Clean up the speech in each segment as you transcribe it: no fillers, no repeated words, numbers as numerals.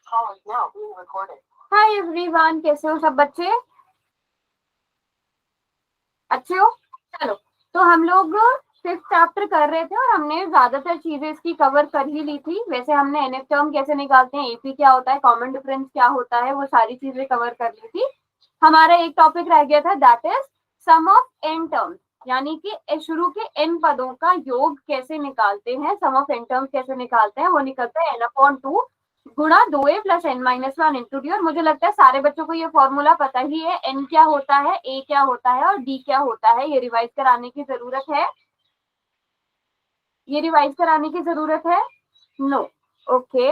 Hi everyone, कैसे हो सब बच्चे? अच्छे हो? चलो, तो हम लोग फिफ्थ चैप्टर कर रहे थे और हमने ज्यादातर चीजें इसकी कवर कर ही ली थी। वैसे हमने एनएफ टर्म कैसे निकालते हैं, एपी क्या होता है, कॉमन डिफरेंस क्या होता है, वो सारी चीजें कवर कर ली थी। हमारा एक टॉपिक रह गया था, that is sum of n terms, यानी कि शुरू के एन पदों का योग कैसे निकालते हैं, सम ऑफ एन टर्म्स कैसे निकालते हैं। वो निकलता है n/2 गुणा 2a plus n-1 into D. और मुझे लगता है सारे बच्चों को ये फॉर्मूला पता ही है, n क्या होता है, a क्या होता है और d क्या होता है। ये रिवाइज कराने की जरूरत है, ये रिवाइज कराने की जरूरत है? नो। Okay,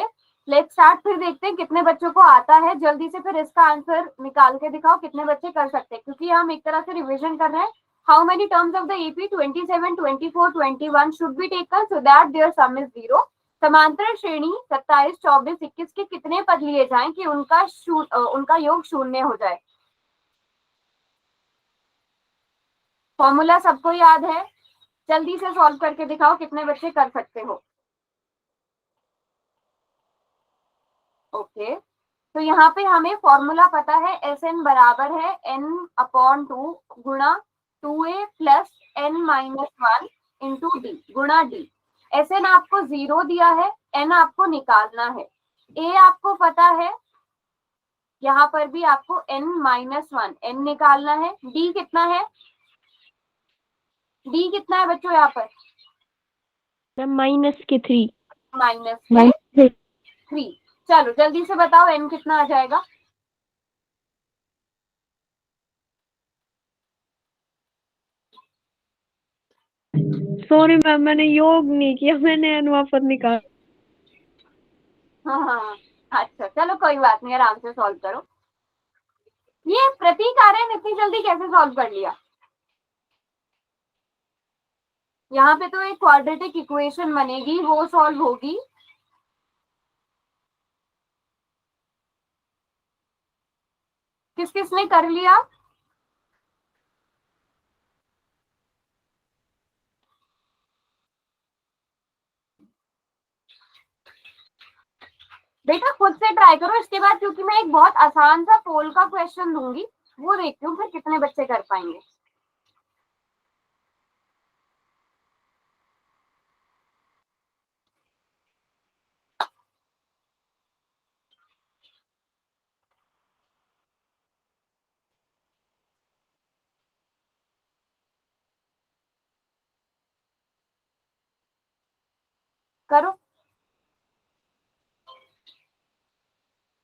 let's start. फिर देखते हैं कितने बच्चों को आता है। जल्दी से फिर इसका आंसर निकाल के दिखाओ कितने बच्चे कर सकते हैं, क्योंकि हम एक तरह से रिविजन कर रहे हैं। How many terms of the EP 27, 24, 21 should be taken so that their sum is 0। समांतर श्रेणी 27, 24, 21 के कितने पद लिए जाएं कि उनका योग शून्य हो जाए। फॉर्मूला सबको याद है? जल्दी से सॉल्व करके दिखाओ कितने बच्चे कर सकते हो। ओके, तो यहाँ पे हमें फॉर्मूला पता है, एस एन बराबर है n/2 गुणा 2a plus n-1 into D गुणा डी। एस एन आपको 0 दिया है, n आपको निकालना है, a आपको पता है, यहाँ पर भी आपको n-1 n निकालना है। d कितना है? d कितना है बच्चों यहाँ पर? -3। -3। चलो जल्दी से बताओ n कितना आ जाएगा? सॉरी मैम, मैंने योग नहीं किया, मैंने अनुवापद निकाला। हाँ, अच्छा चलो कोई बात नहीं, आराम से सॉल्व करो। ये प्रतीक आ रहे हैं, इतनी जल्दी कैसे सॉल्व कर लिया? यहाँ पे तो एक क्वाड्रेटिक इक्वेशन बनेगी, वो सॉल्व होगी। किस किसने कर लिया? बेटा खुद से ट्राई करो इसके बाद, क्योंकि मैं एक बहुत आसान सा पोल का क्वेश्चन दूंगी, वो देखती हूँ फिर कितने बच्चे कर पाएंगे। करो।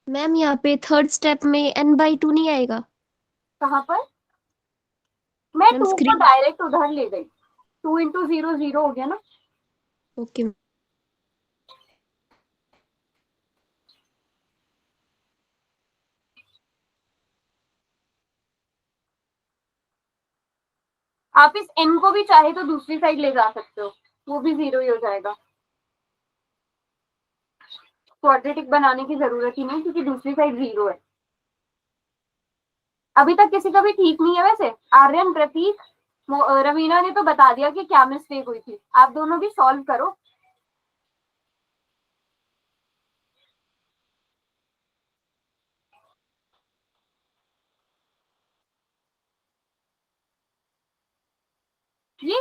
मैम यहाँ पे थर्ड स्टेप में n/2 नहीं आएगा? कहाँ पर? मैं मैम 2 को स्क्रीन। डायरेक्ट उधर ले गई, 2 इंटू 0 0 हो गया ना। ओके। आप इस n को भी चाहे तो दूसरी साइड ले जा सकते हो, वो भी 0 ही हो जाएगा। क्वाड्रेटिक बनाने की जरूरत ही नहीं, क्योंकि दूसरी साइड 0 है। अभी तक किसी का भी ठीक नहीं है वैसे। आर्यन, प्रतीक, रवीना ने तो बता दिया कि क्या मिस्टेक हुई थी। आप दोनों भी सॉल्व करो। ये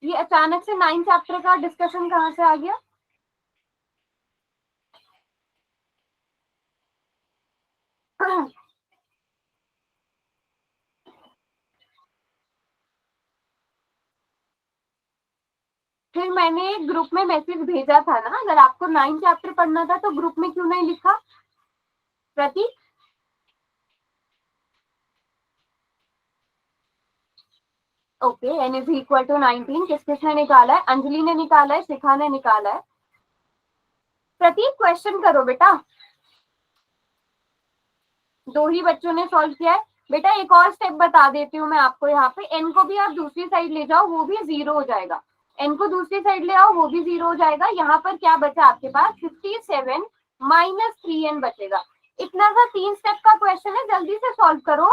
ये अचानक से 9 चैप्टर का डिस्कशन कहाँ से आ गया? फिर मैंने ग्रुप में मैसेज भेजा था ना, अगर आपको 9 चैप्टर पढ़ना था तो ग्रुप में क्यों नहीं लिखा? Prateek, okay, n is equal to 19। किस किसने निकाला है? अंजलि ने निकाला है, शिखा ने निकाला है। प्रतीक क्वेश्चन करो बेटा, दो ही बच्चों ने सॉल्व किया है। बेटा एक और स्टेप बता देती हूँ मैं आपको, यहाँ पे n को भी आप दूसरी साइड ले जाओ, वो भी 0 हो जाएगा। n को दूसरी साइड ले आओ, वो भी 0 हो जाएगा। यहाँ पर क्या बचा आपके पास? 57 माइनस 3n बचेगा। इतना सा 3 स्टेप का क्वेश्चन है, जल्दी से सॉल्व करो।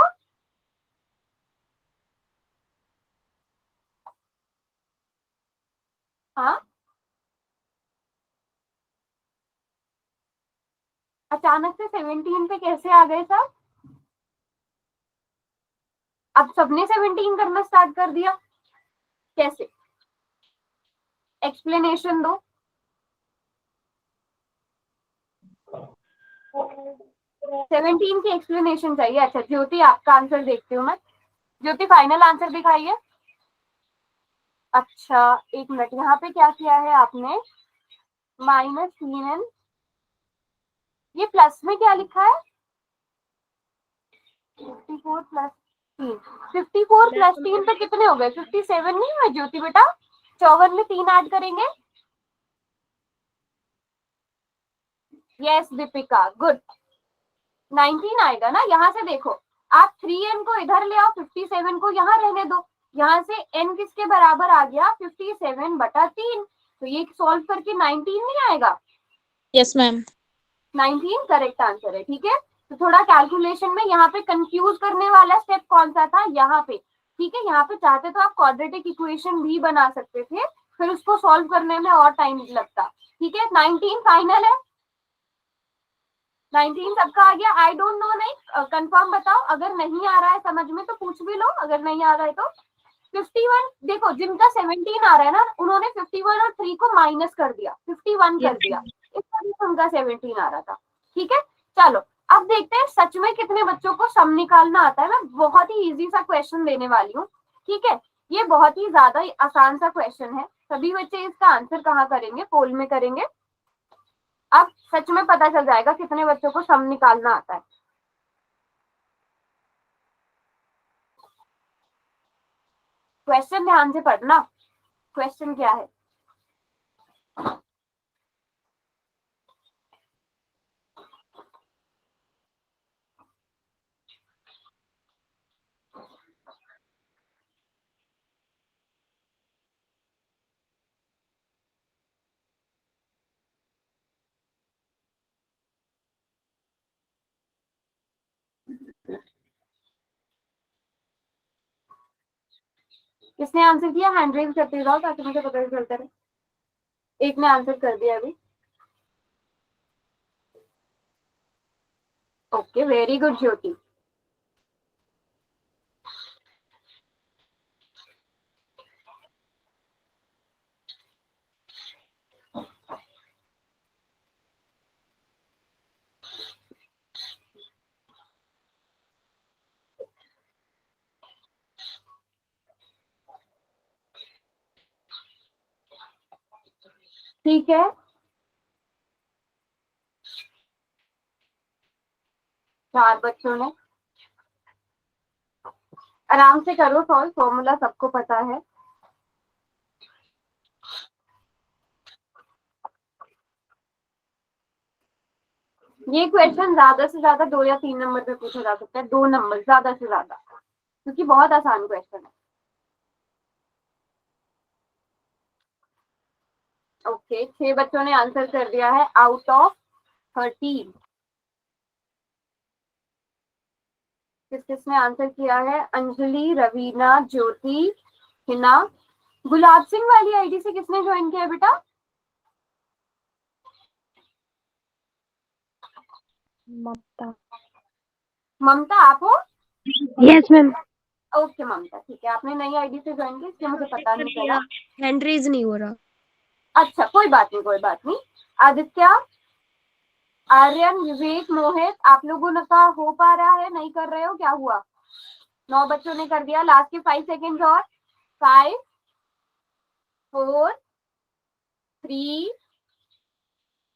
हाँ, अचानक से 17 पे कैसे आ गए सब? अब सबने 17 करना स्टार्ट कर दिया, कैसे? एक्सप्लेनेशन दो। 17 की एक्सप्लेनेशन चाहिए। अच्छा ज्योति, आपका आंसर देखती हूँ मैं। ज्योति फाइनल आंसर दिखाइए। अच्छा एक मिनट, यहाँ पे क्या किया है आपने? -3n, ये प्लस में क्या लिखा है? 54 प्लस 3, 54 प्लस 3 तो कितने हो गए? 57 नहीं हुए ज्योति बेटा? 54 में 3 ऐड करेंगे। Yes Deepika, good. 19 आएगा ना, यहाँ से देखो, आप 3n को इधर ले आओ, 57 को यहाँ रहने दो। यहाँ से n किसके बराबर आ गया? 57/3। तो ये सॉल्व करके 19 नहीं आएगा? Yes ma'am. 19 करेक्ट आंसर है, ठीक है। तो थोड़ा कैलकुलेशन में यहाँ पे कंफ्यूज करने वाला स्टेप कौन सा था? यहाँ पे, ठीक है। यहाँ पे चाहते तो आप क्वाड्रेटिक इक्वेशन भी बना सकते थे, फिर उसको सॉल्व करने में और टाइम लगता, ठीक है। 19 फाइनल है, 19 सबका आ गया। आई डोंट नो, नहीं कंफर्म बताओ, अगर नहीं आ रहा है समझ में तो पूछ भी लो, अगर नहीं आ रहा है तो। 51, देखो जिनका 17 आ रहा है ना, उन्होंने 51 और 3 को माइनस कर दिया, 51 कर दिया, इस वजह से उनका 17 आ रहा था, ठीक है। चलो अब देखते हैं सच में कितने बच्चों को सम निकालना आता है। मैं बहुत ही इजी सा क्वेश्चन देने वाली हूँ, ठीक है। ये बहुत ही ज्यादा आसान सा क्वेश्चन है, सभी बच्चे इसका आंसर कहाँ करेंगे? पोल में करेंगे। अब सच में पता चल जाएगा कितने बच्चों को सम निकालना आता है। क्वेश्चन ध्यान से पढ़ना, क्वेश्चन क्या है? किसने आंसर किया? हैंड रेज करते जाओ ताकि मुझे पता चलता रहे। एक ने आंसर कर दिया अभी। ओके वेरी गुड ज्योति। ठीक है, चार बच्चों ने आराम से करो सॉल्व, फॉर्मूला सबको पता है। ये क्वेश्चन ज्यादा से ज्यादा 2 या 3 नंबर पे पूछा जा सकता है, 2 नंबर ज्यादा से ज्यादा, क्योंकि बहुत आसान क्वेश्चन है। ओके 6 बच्चों ने आंसर कर दिया है आउट ऑफ 13। किस किसने आंसर किया है? अंजलि, रवीना, ज्योति, हिना। गुलाब सिंह वाली आईडी से किसने ज्वाइन किया बेटा? ममता। ममता आप हो? Yes ma'am. ओके ममता, ठीक है, आपने नई आईडी से ज्वाइन किया इसलिए मुझे पता नहीं चला। हैंड रेज नहीं हो रहा। अच्छा कोई बात नहीं, कोई बात नहीं। आदित्य, आर्यन, विवेक, मोहित, आप लोगों का हो पा रहा है? नहीं कर रहे हो? क्या हुआ? 9 बच्चों ने कर दिया, लास्ट के 5 सेकेंड और। 5 4 3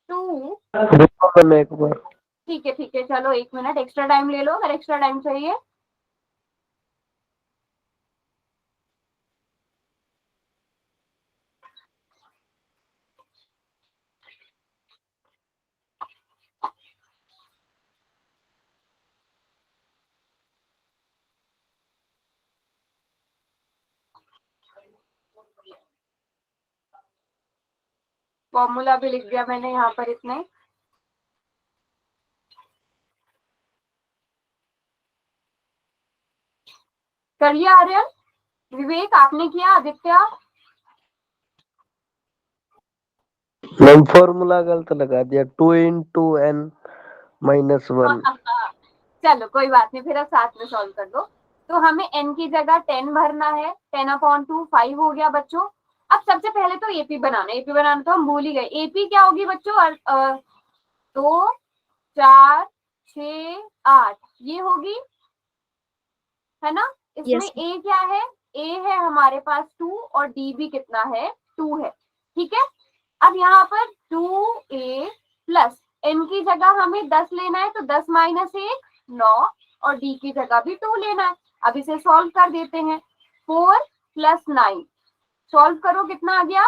2। ठीक है चलो 1 मिनट एक्स्ट्रा टाइम ले लो अगर एक्स्ट्रा टाइम चाहिए। फॉर्मूला भी लिख दिया मैंने यहाँ पर इतने। कर लिया आर्यन? विवेक आपने किया? आदित्य? मैम फॉर्मूला गलत लगा दिया, 2 × n-1। चलो कोई बात नहीं, फिर अब साथ में सॉल्व कर दो। तो हमें n की जगह 10 भरना है, 10/2 5 हो गया बच्चों। अब सबसे पहले तो एपी बनाना, एपी बनाना तो हम भूल ही गए। एपी क्या होगी बच्चों? 2 4 6 8 ये होगी, है ना? इसमें Yes. a क्या है? a है हमारे पास 2 और d भी कितना है? 2 है। ठीक है, अब यहाँ पर 2a प्लस n की जगह हमें 10 लेना है, तो 10 - 1 9 और d की जगह भी 2 लेना है। अब इसे सॉल्व कर देते हैं। 4 + 9 सॉल्व करो, कितना आ गया?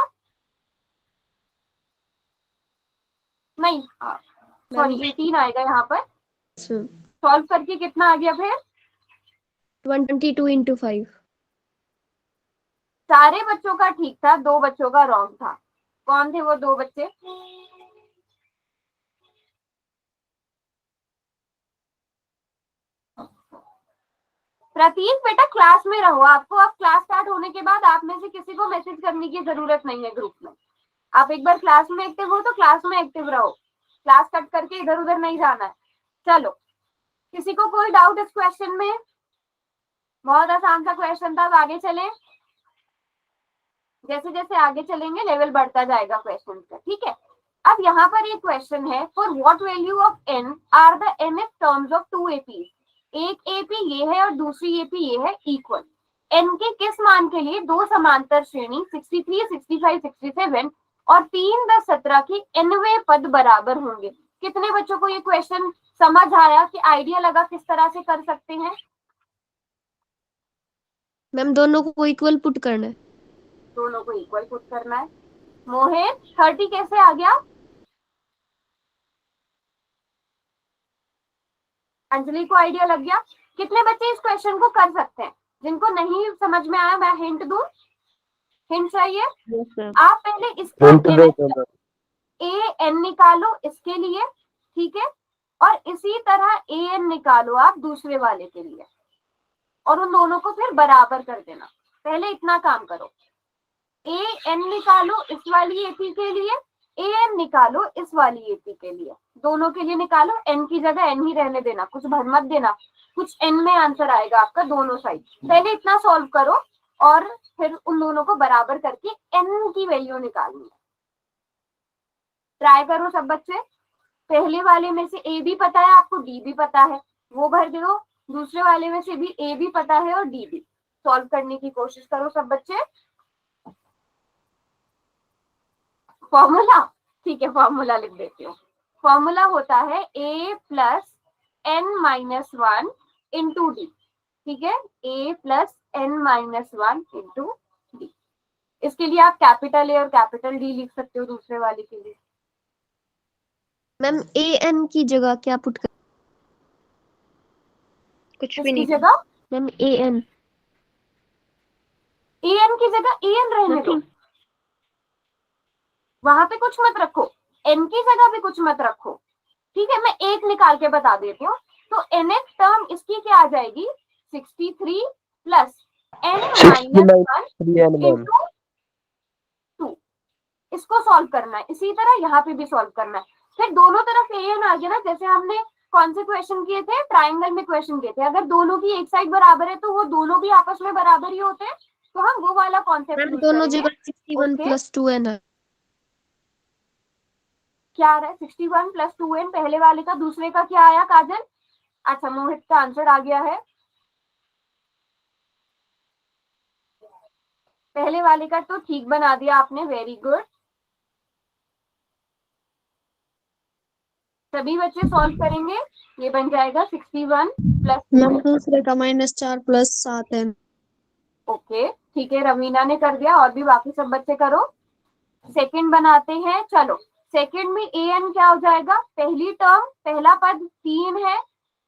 नहीं सॉरी, 18 आएगा यहाँ पर। सॉल्व करके कितना आ गया फिर? 122 × 5. सारे बच्चों का ठीक था, 2 बच्चों का रॉन्ग था। कौन थे वो 2 बच्चे? प्रतीक बेटा क्लास में रहो, आपको अब क्लास स्टार्ट होने के बाद आप में से किसी को मैसेज करने की जरूरत नहीं है ग्रुप में। आप एक बार क्लास में एक्टिव हो तो क्लास में एक्टिव रहो, क्लास कट करके इधर उधर नहीं जाना है। चलो, किसी को कोई डाउट इस क्वेश्चन में? बहुत आसान सा क्वेश्चन था। अब आगे चलें, जैसे जैसे आगे चलेंगे लेवल बढ़ता जाएगा क्वेश्चन का। ठीक है, अब यहाँ पर एक क्वेश्चन है, for what value of n are the nth terms of 2 AP. एक एपी ये है और दूसरी एपी ये है इक्वल। n के किस मान के लिए दो समांतर श्रेणी 63 65 67 और 3 10 17 के nवें पद बराबर होंगे? कितने बच्चों को ये क्वेश्चन समझ आया कि आइडिया लगा किस तरह से कर सकते हैं? मैम दोनों को इक्वल पुट करना है. दोनों को इक्वल पुट करना है। मोहित 30 कैसे आ गया? अंजलि को आइडिया लग गया? कितने बच्चे इस क्वेश्चन को कर सकते हैं? जिनको नहीं समझ में आया मैं हिंट दूं? हिंट चाहिए? Yes, ma'am. आप पहले इसका हिंट दे दो मैम। an निकालो इसके लिए, ठीक है, और इसी तरह an निकालो आप दूसरे वाले के लिए, और उन दोनों को फिर बराबर कर देना। पहले इतना काम करो, an निकालो इस वाली एपी के लिए, an निकालो इस वाली एपी के लिए, दोनों के लिए निकालो। n की जगह n ही रहने देना, कुछ भर मत देना, कुछ n में आंसर आएगा आपका दोनों साइड। पहले इतना सॉल्व करो और फिर उन दोनों को बराबर करके n की वैल्यू निकालनी है। ट्राई करो सब बच्चे। पहले वाले में से a भी पता है आपको, d भी पता है, वो भर दो। दूसरे वाले में से भी a भी पता है और d भी। सॉल्व करने की कोशिश करो सब बच्चे। फॉर्मूला, ठीक है, फॉर्मूला लिख देती हूँ। फॉर्मूला होता है a + n-1 इंटू डी। ठीक है, a + n-1 इंटू डी। इसके लिए आप कैपिटल ए और कैपिटल डी लिख सकते हो दूसरे वाले के लिए। मैम an की जगह क्या पुट कर? कुछ भी किसकी नहीं। जगह? Ma'am an. an की जगह an रहने दो, Nothing. वहां पे कुछ मत रखो, n की जगह भी कुछ मत रखो। ठीक है, मैं एक निकाल के बता देती हूँ। तो nth टर्म इसकी क्या आ जाएगी? 63 + n-1 इंटू 2। इसको सॉल्व करना है, इसी तरह यहाँ पे भी सॉल्व करना है। फिर दोनों तरफ an आ गया ना, जैसे हमने कौन से क्वेश्चन किए थे? ट्राइंगल में क्वेश्चन किए थे। अगर दोनों की एक साइड बराबर है तो वो दोनों भी आपस में बराबर ही होते हैं, तो हम वो वाला कॉन्सेप्ट मैम यूज दोनों करेंगे। जगह 61 ओके, + 2n है. क्या आ रहा है? 61 + 2n पहले वाले का, दूसरे का क्या आया काजल? अच्छा, मोहित का आंसर आ गया है। पहले वाले का तो ठीक बना दिया आपने, वेरी गुड। सभी बच्चे सॉल्व करेंगे, ये बन जाएगा 61 + 2n। दूसरे का -4 + 7n. ओके, ठीक है, रवीना ने कर दिया, और भी बाकी सब बच्चे करो। सेकंड बनाते हैं। चलो, सेकंड में an क्या हो जाएगा? पहली टर्म, पहला पद 3 है,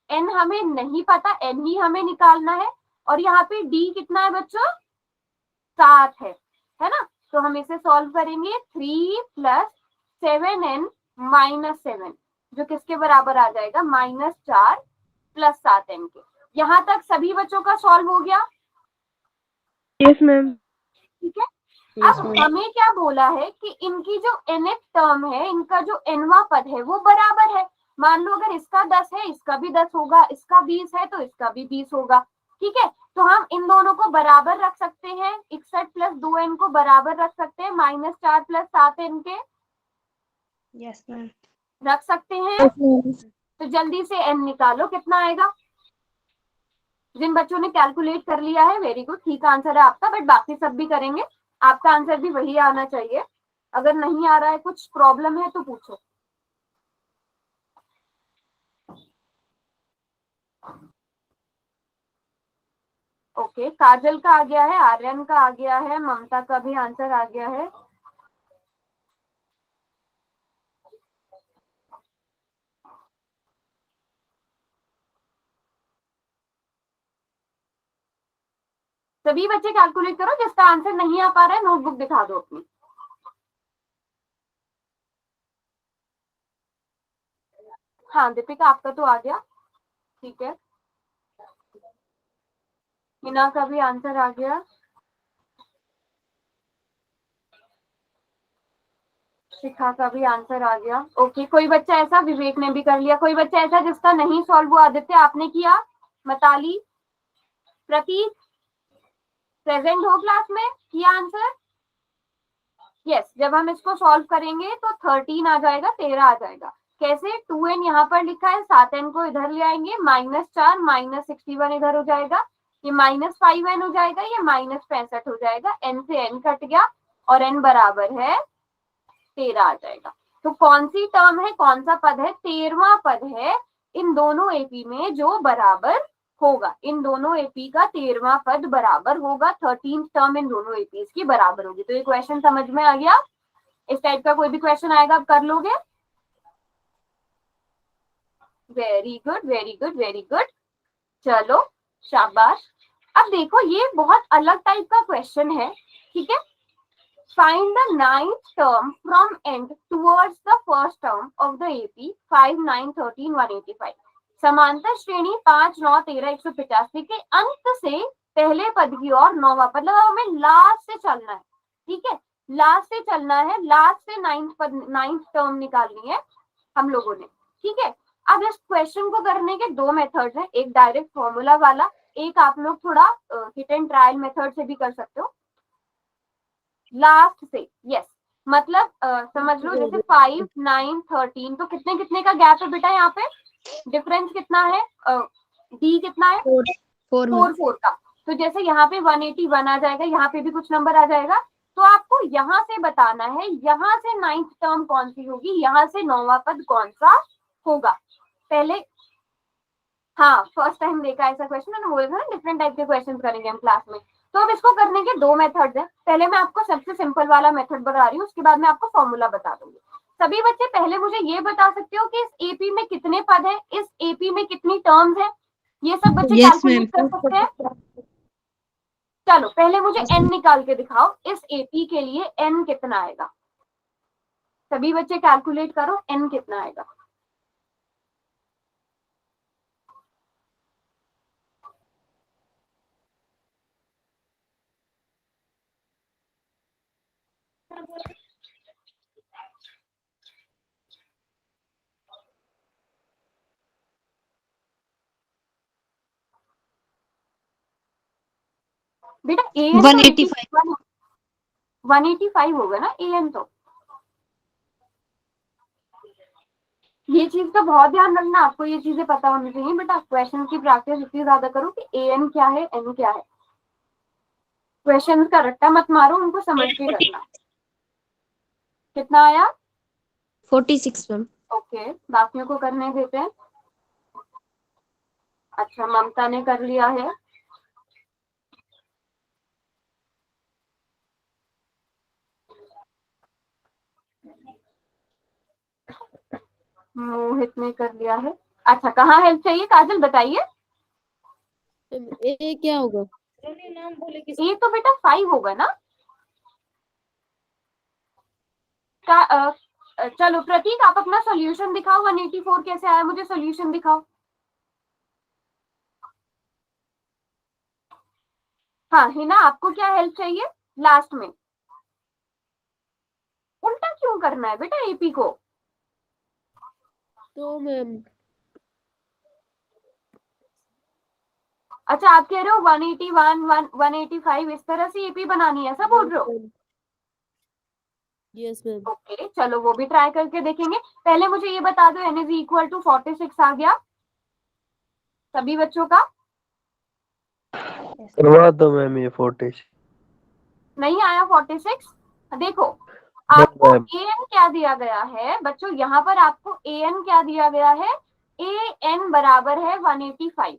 n हमें नहीं पता, n ही हमें निकालना है, और यहाँ पे d कितना है बच्चों? 7 है ना? तो हम इसे सॉल्व करेंगे। 3 + 7n - 7, जो किसके बराबर आ जाएगा? -4 + 7n के। यहाँ तक सभी बच्चों का सॉल्व हो गया? Yes, ma'am. ठीक है, यस अब मैम। हमें क्या बोला है कि इनकी जो nth टर्म है, इनका जो nवां पद है वो बराबर है। मान लो अगर इसका 10 है, इसका भी 10 होगा, इसका 20 है तो इसका भी 20 होगा। ठीक है, तो हम इन दोनों को बराबर रख सकते हैं, 61 प्लस 2n को बराबर रख सकते हैं -4 प्लस 7n के, यस मैम। रख सकते हैं। तो जल्दी से n निकालो, कितना आएगा। जिन बच्चों ने कैलकुलेट कर लिया है वेरी गुड, ठीक आंसर है आपका, बट बाकी सब भी करेंगे, आपका आंसर भी वही आना चाहिए। अगर नहीं आ रहा है, कुछ प्रॉब्लम है तो पूछो। ओके, काजल का आ गया है, आर्यन का आ गया है, ममता का भी आंसर आ गया है। सभी बच्चे कैलकुलेट करो, जिसका आंसर नहीं आ पा रहा है नोटबुक दिखा दो अपनी। हाँ दीपिका, आपका तो आ गया, ठीक है। हिना का भी आंसर आ गया, शिखा का भी आंसर आ गया। ओके, कोई बच्चा ऐसा, विवेक ने भी कर लिया, कोई बच्चा ऐसा जिसका नहीं सॉल्व हुआ। आदित्य आपने किया, मताली, प्रतीक प्रेजेंट हो क्लास में, किया आंसर। यस, जब हम इसको सॉल्व करेंगे तो 13 आ जाएगा, 13 आ जाएगा। कैसे, 2n यहाँ पर लिखा है, 7n को इधर ले आएंगे, -4 -61 इधर हो जाएगा, ये -5n हो जाएगा, ये -65 हो जाएगा, n से n कट गया और n बराबर है 13 आ जाएगा। तो कौन सी टर्म है, कौन सा पद है, 13वां पद है इन दोनों एपी में जो बराबर होगा। इन दोनों एपी का 13वां पद बराबर होगा, 13th टर्म इन दोनों एपी की बराबर होगी। तो ये क्वेश्चन समझ में आ गया। इस टाइप का कोई भी क्वेश्चन आएगा आप कर लोगे। Very good very good very good, चलो शाबाश। अब देखो, ये बहुत अलग टाइप का क्वेश्चन है, ठीक है। Find the ninth term from end towards the first term of the AP 5, 9, 13, 185. समांतर श्रेणी 5, 9, 13, 185 के अंत से पहले पद की ओर नौवां पद, मतलब हमें लास्ट से चलना है, ठीक है, लास्ट से चलना है, लास्ट से नाइन्थ टर्म निकालनी है हम लोगों ने, ठीक है। अब इस क्वेश्चन को करने के दो मेथड्स हैं, एक डायरेक्ट फॉर्मूला वाला, एक आप लोग थोड़ा हिट एंड ट्रायल मेथड से भी कर सकते हो। लास्ट से, यस, मतलब समझ लो जैसे 5, 9, 13, तो कितने कितने का गैप है बेटा, यहाँ पे डिफरेंस कितना है, डी कितना है, 4 का। तो जैसे यहाँ पे 181 आ जाएगा, यहाँ पे भी कुछ नंबर आ जाएगा। तो आपको यहाँ से बताना है, यहाँ से नाइन्थ टर्म कौन सी होगी, यहाँ से नौवां पद कौन सा होगा। पहले, हाँ फर्स्ट टाइम देखा ऐसा क्वेश्चन, मैंने बोला था ना डिफरेंट टाइप के क्वेश्चन करेंगे हम क्लास में। तो अब इसको करने के दो मेथड्स हैं। पहले मैं आपको सबसे सिंपल वाला मेथड बता रही हूँ, उसके बाद मैं आपको फॉर्मूला बता दूंगी। सभी बच्चे पहले मुझे ये बता सकते हो कि इस एपी में कितने पद हैं, इस एपी में कितनी टर्म्स हैं, ये सब बच्चे कैलकुलेट कर सकते हैं। चलो पहले मुझे n निकाल के दिखाओ, इस एपी के लिए n कितना आएगा। सभी बच्चे कैलकुलेट करो n कितना आएगा। बेटा an 185 185 होगा ना an, तो ये चीज तो बहुत ध्यान रखना, आपको ये चीजें पता होनी चाहिए बेटा। क्वेश्चन की प्रैक्टिस इतनी ज्यादा करो कि an क्या है, n क्या है। क्वेश्चन का रट्टा मत मारो, उनको समझ के करना। कितना आया, 46 मैम। ओके, बाकियों को करने देते हैं। अच्छा, ममता ने कर लिया है, मोहित ने कर लिया है। अच्छा, कहाँ हेल्प चाहिए काजल बताइए। ए क्या होगा, नाम बोले ए तो बेटा 5 होगा ना। चलो प्रतीक, आप अपना सोल्यूशन दिखाओ, 184 कैसे आया, मुझे सोल्यूशन दिखाओ। हाँ हिना, आपको क्या हेल्प चाहिए लास्ट में। करना है बेटा एपी को? तो मैम अच्छा आप कह रहे हो 181 185 इस तरह से एपी बनानी है, ऐसा बोल रहे हो? Yes ma'am. ओके चलो वो भी ट्राई करके देखेंगे। पहले मुझे ये बता दो n इज इक्वल टू 46 आ गया सभी बच्चों का? करवा दो मैम ये 46। नहीं नहीं आया 46? देखो आपको मैम an क्या दिया गया है बच्चों, यहाँ पर आपको an क्या दिया गया है, an बराबर है 185।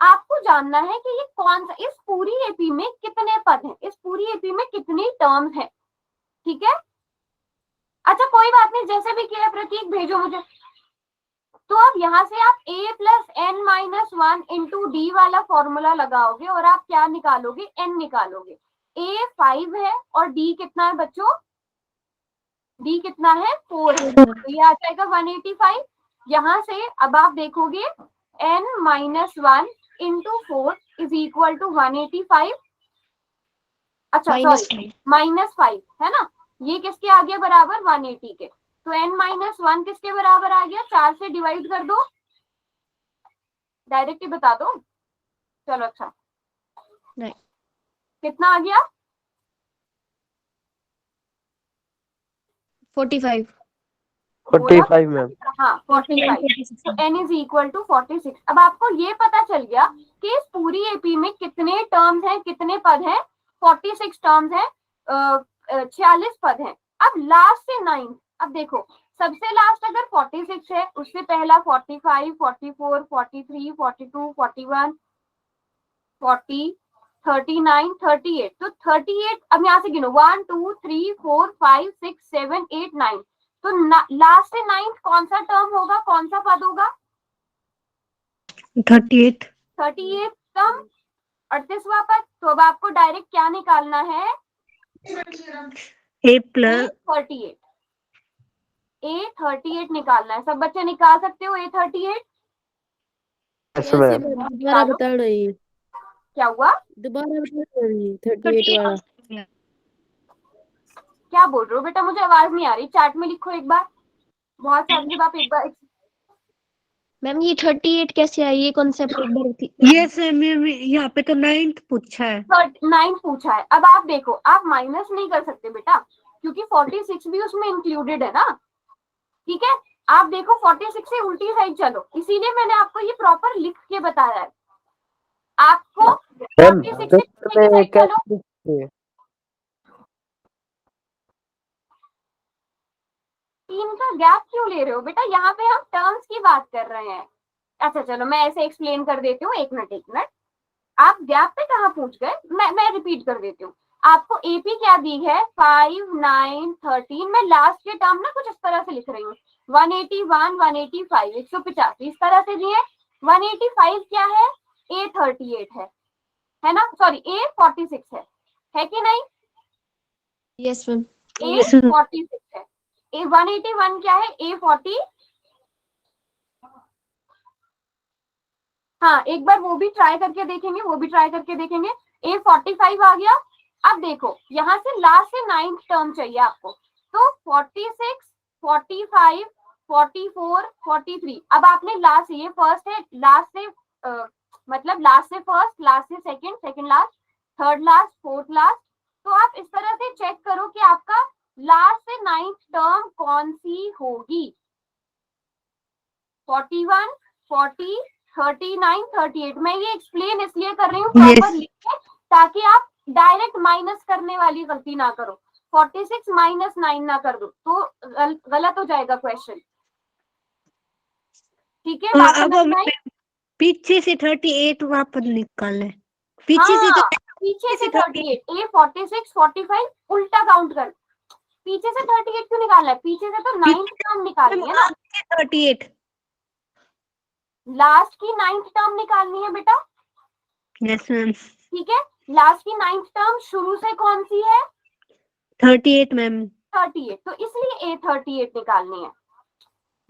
आपको जानना है कि ये कौन सा, इस पूरी एपी में कितने पद हैं, इस पूरी एपी में कितनी टर्म्स हैं, ठीक है? अच्छा कोई बात नहीं, जैसे भी किया प्रतीक भेजो मुझे। तो अब यहाँ से आप a plus n minus 1 into d वाला फॉर्मूला लगाओगे और आप क्या निकालोगे, n निकालोगे। a 5 है और d कितना है बच्चों, d कितना है 4 है, तो ये आ जाएगा 185। यहाँ से अब आप देखोगे n minus 1 into 4 is equal to 185। अच्छा सॉरी -5 है ना, ये किसके आ गया बराबर 180 के, तो n माइनस 1 किसके बराबर आ गया, 4 से डिवाइड कर दो, डायरेक्ट ही बता दो। चलो अच्छा नहीं। कितना आ गया, 45। 45 मैम। हाँ 45, तो n इज इक्वल टू 46। अब आपको ये पता चल गया कि इस पूरी एपी में कितने टर्म्स हैं, कितने पद हैं, 46 टर्म्स हैं, 46 पद हैं। अब लास्ट से 9, अब देखो सबसे लास्ट अगर 46 है, उससे पहला 45, 44, 43, 42, 41, 40, 39, 38, तो 38 अब यहाँ से गिनो 1 2 3 4 5 6 7 8 9, तो लास्ट से 9 कौन सा टर्म होगा, कौन सा पद होगा, 38 टर्म 38वां पद। तो अब आपको डायरेक्ट क्या निकालना है, a प्लस A38 निकालना है। सब बच्चे निकाल सकते हो A38? Yes ma'am. दोबारा बता रही, क्या हुआ, दोबारा बता रही 38 वाला। क्या बोल रहे हो बेटा, मुझे आवाज नहीं आ रही, चैट में लिखो एक बार, बहुत सारे जब आप एक बार। मैम ये 38 कैसे आई, ये कॉन्सेप्ट एक बार थी। यस मैम, यहाँ पे तो 9th पूछा है। 9 पूछा है। अब आप देखो आप माइनस नहीं कर सकते बेटा, क्योंकि 46 भी उसमें इंक्लूडेड है ना, ठीक है? आप देखो 46 से उल्टी साइड चलो, इसीलिए मैंने आपको ये प्रॉपर लिख के बताया है। आपको मैम 46 से तो उल्टी साइड चलो, कैसे 3 का गैप क्यों ले रहे हो बेटा, यहाँ पे हम टर्म्स की बात कर रहे हैं। अच्छा चलो मैं ऐसे एक्सप्लेन कर देती हूँ, एक मिनट। आप गैप पे कहाँ पहुंच गए, मैं रिपीट कर देती हूँ। आपको एपी क्या दी है 5 9 13, मैं लास्ट के टर्म ना कुछ इस तरह से लिख रही हूँ, 181 185 185 इस तरह से दिए। 185 क्या है, A38 है ना, सॉरी A46 है कि नहीं, यस मैम। A46 है। A181 क्या है, A40, हाँ एक बार वो भी ट्राई करके देखेंगे, A45 आ गया। अब देखो यहाँ से लास्ट से 9th टर्म चाहिए आपको, तो 46 45 44 43। अब आपने लास्ट, ये फर्स्ट है, लास्ट से मतलब लास्ट से फर्स्ट, लास्ट से second, second last, third last, fourth last, तो आप इस तरह से चेक करो कि आपका लास्ट से 9th टर्म कौन सी होगी, 41 40 39 38। मैं ये एक्सप्लेन इसलिए कर रही हूँ प्रॉपर लिख के, ताकि आप डायरेक्ट माइनस करने वाली गलती ना करो, 46 माइनस 9 ना कर दो, तो गलत हो जाएगा क्वेश्चन, ठीक है? बात समझ में आई? पीछे से 38 वापस निकाले, पीछे से हाँ पीछे से 38, A46 45 उल्टा काउंट कर, पीछे से 38 क्यों निकालना है, पीछे से तो 9th टर्म निकालनी है ना, 38। लास्ट की 9th टर्म निकालनी है बेटा, यस मैम। ठीक है? लास्ट की 9th टर्म शुरू से कौन सी है, 38 मैम। 38, तो इसलिए A38 निकालनी है।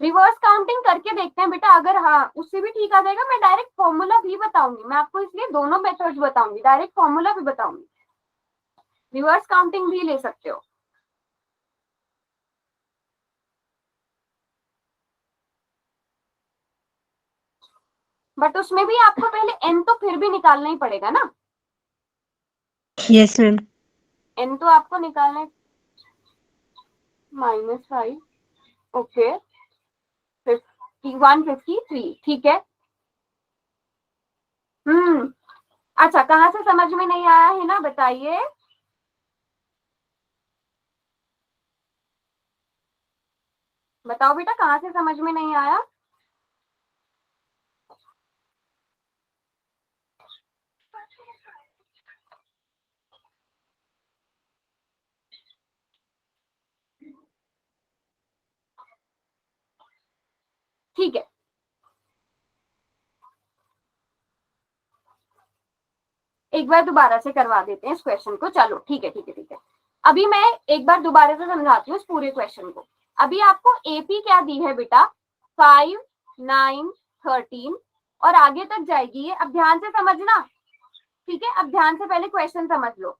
रिवर्स काउंटिंग करके देखते हैं बेटा, अगर हाँ उससे भी ठीक आ जाएगा, मैं डायरेक्ट फॉर्मूला भी बताऊंगी, मैं आपको इसलिए दोनों मेथड्स बताऊंगी, डायरेक्ट फॉर्मूला भी बताऊंगी, रिवर्स काउंटिंग भी ले सकते हो। बट उसमें भी आपको पहले n तो फिर भी निकालना ही पड़ेगा ना, यस मैम। n तो आपको निकालना है। -5, ओके, 153, ठीक है। अच्छा, कहाँ से समझ में नहीं आया है ना, बताइए। बताओ बेटा, कहाँ से समझ में नहीं आया। ठीक है, एक बार दोबारा से करवा देते हैं इस क्वेश्चन को। चलो ठीक है ठीक है ठीक है। अभी मैं एक बार दोबारा से समझाती हूँ इस पूरे क्वेश्चन को। अभी आपको एपी क्या दी है बेटा, 5, 9, 13 और आगे तक जाएगी ये। अब ध्यान से समझना, ठीक है। अब ध्यान से पहले क्वेश्चन समझ लो।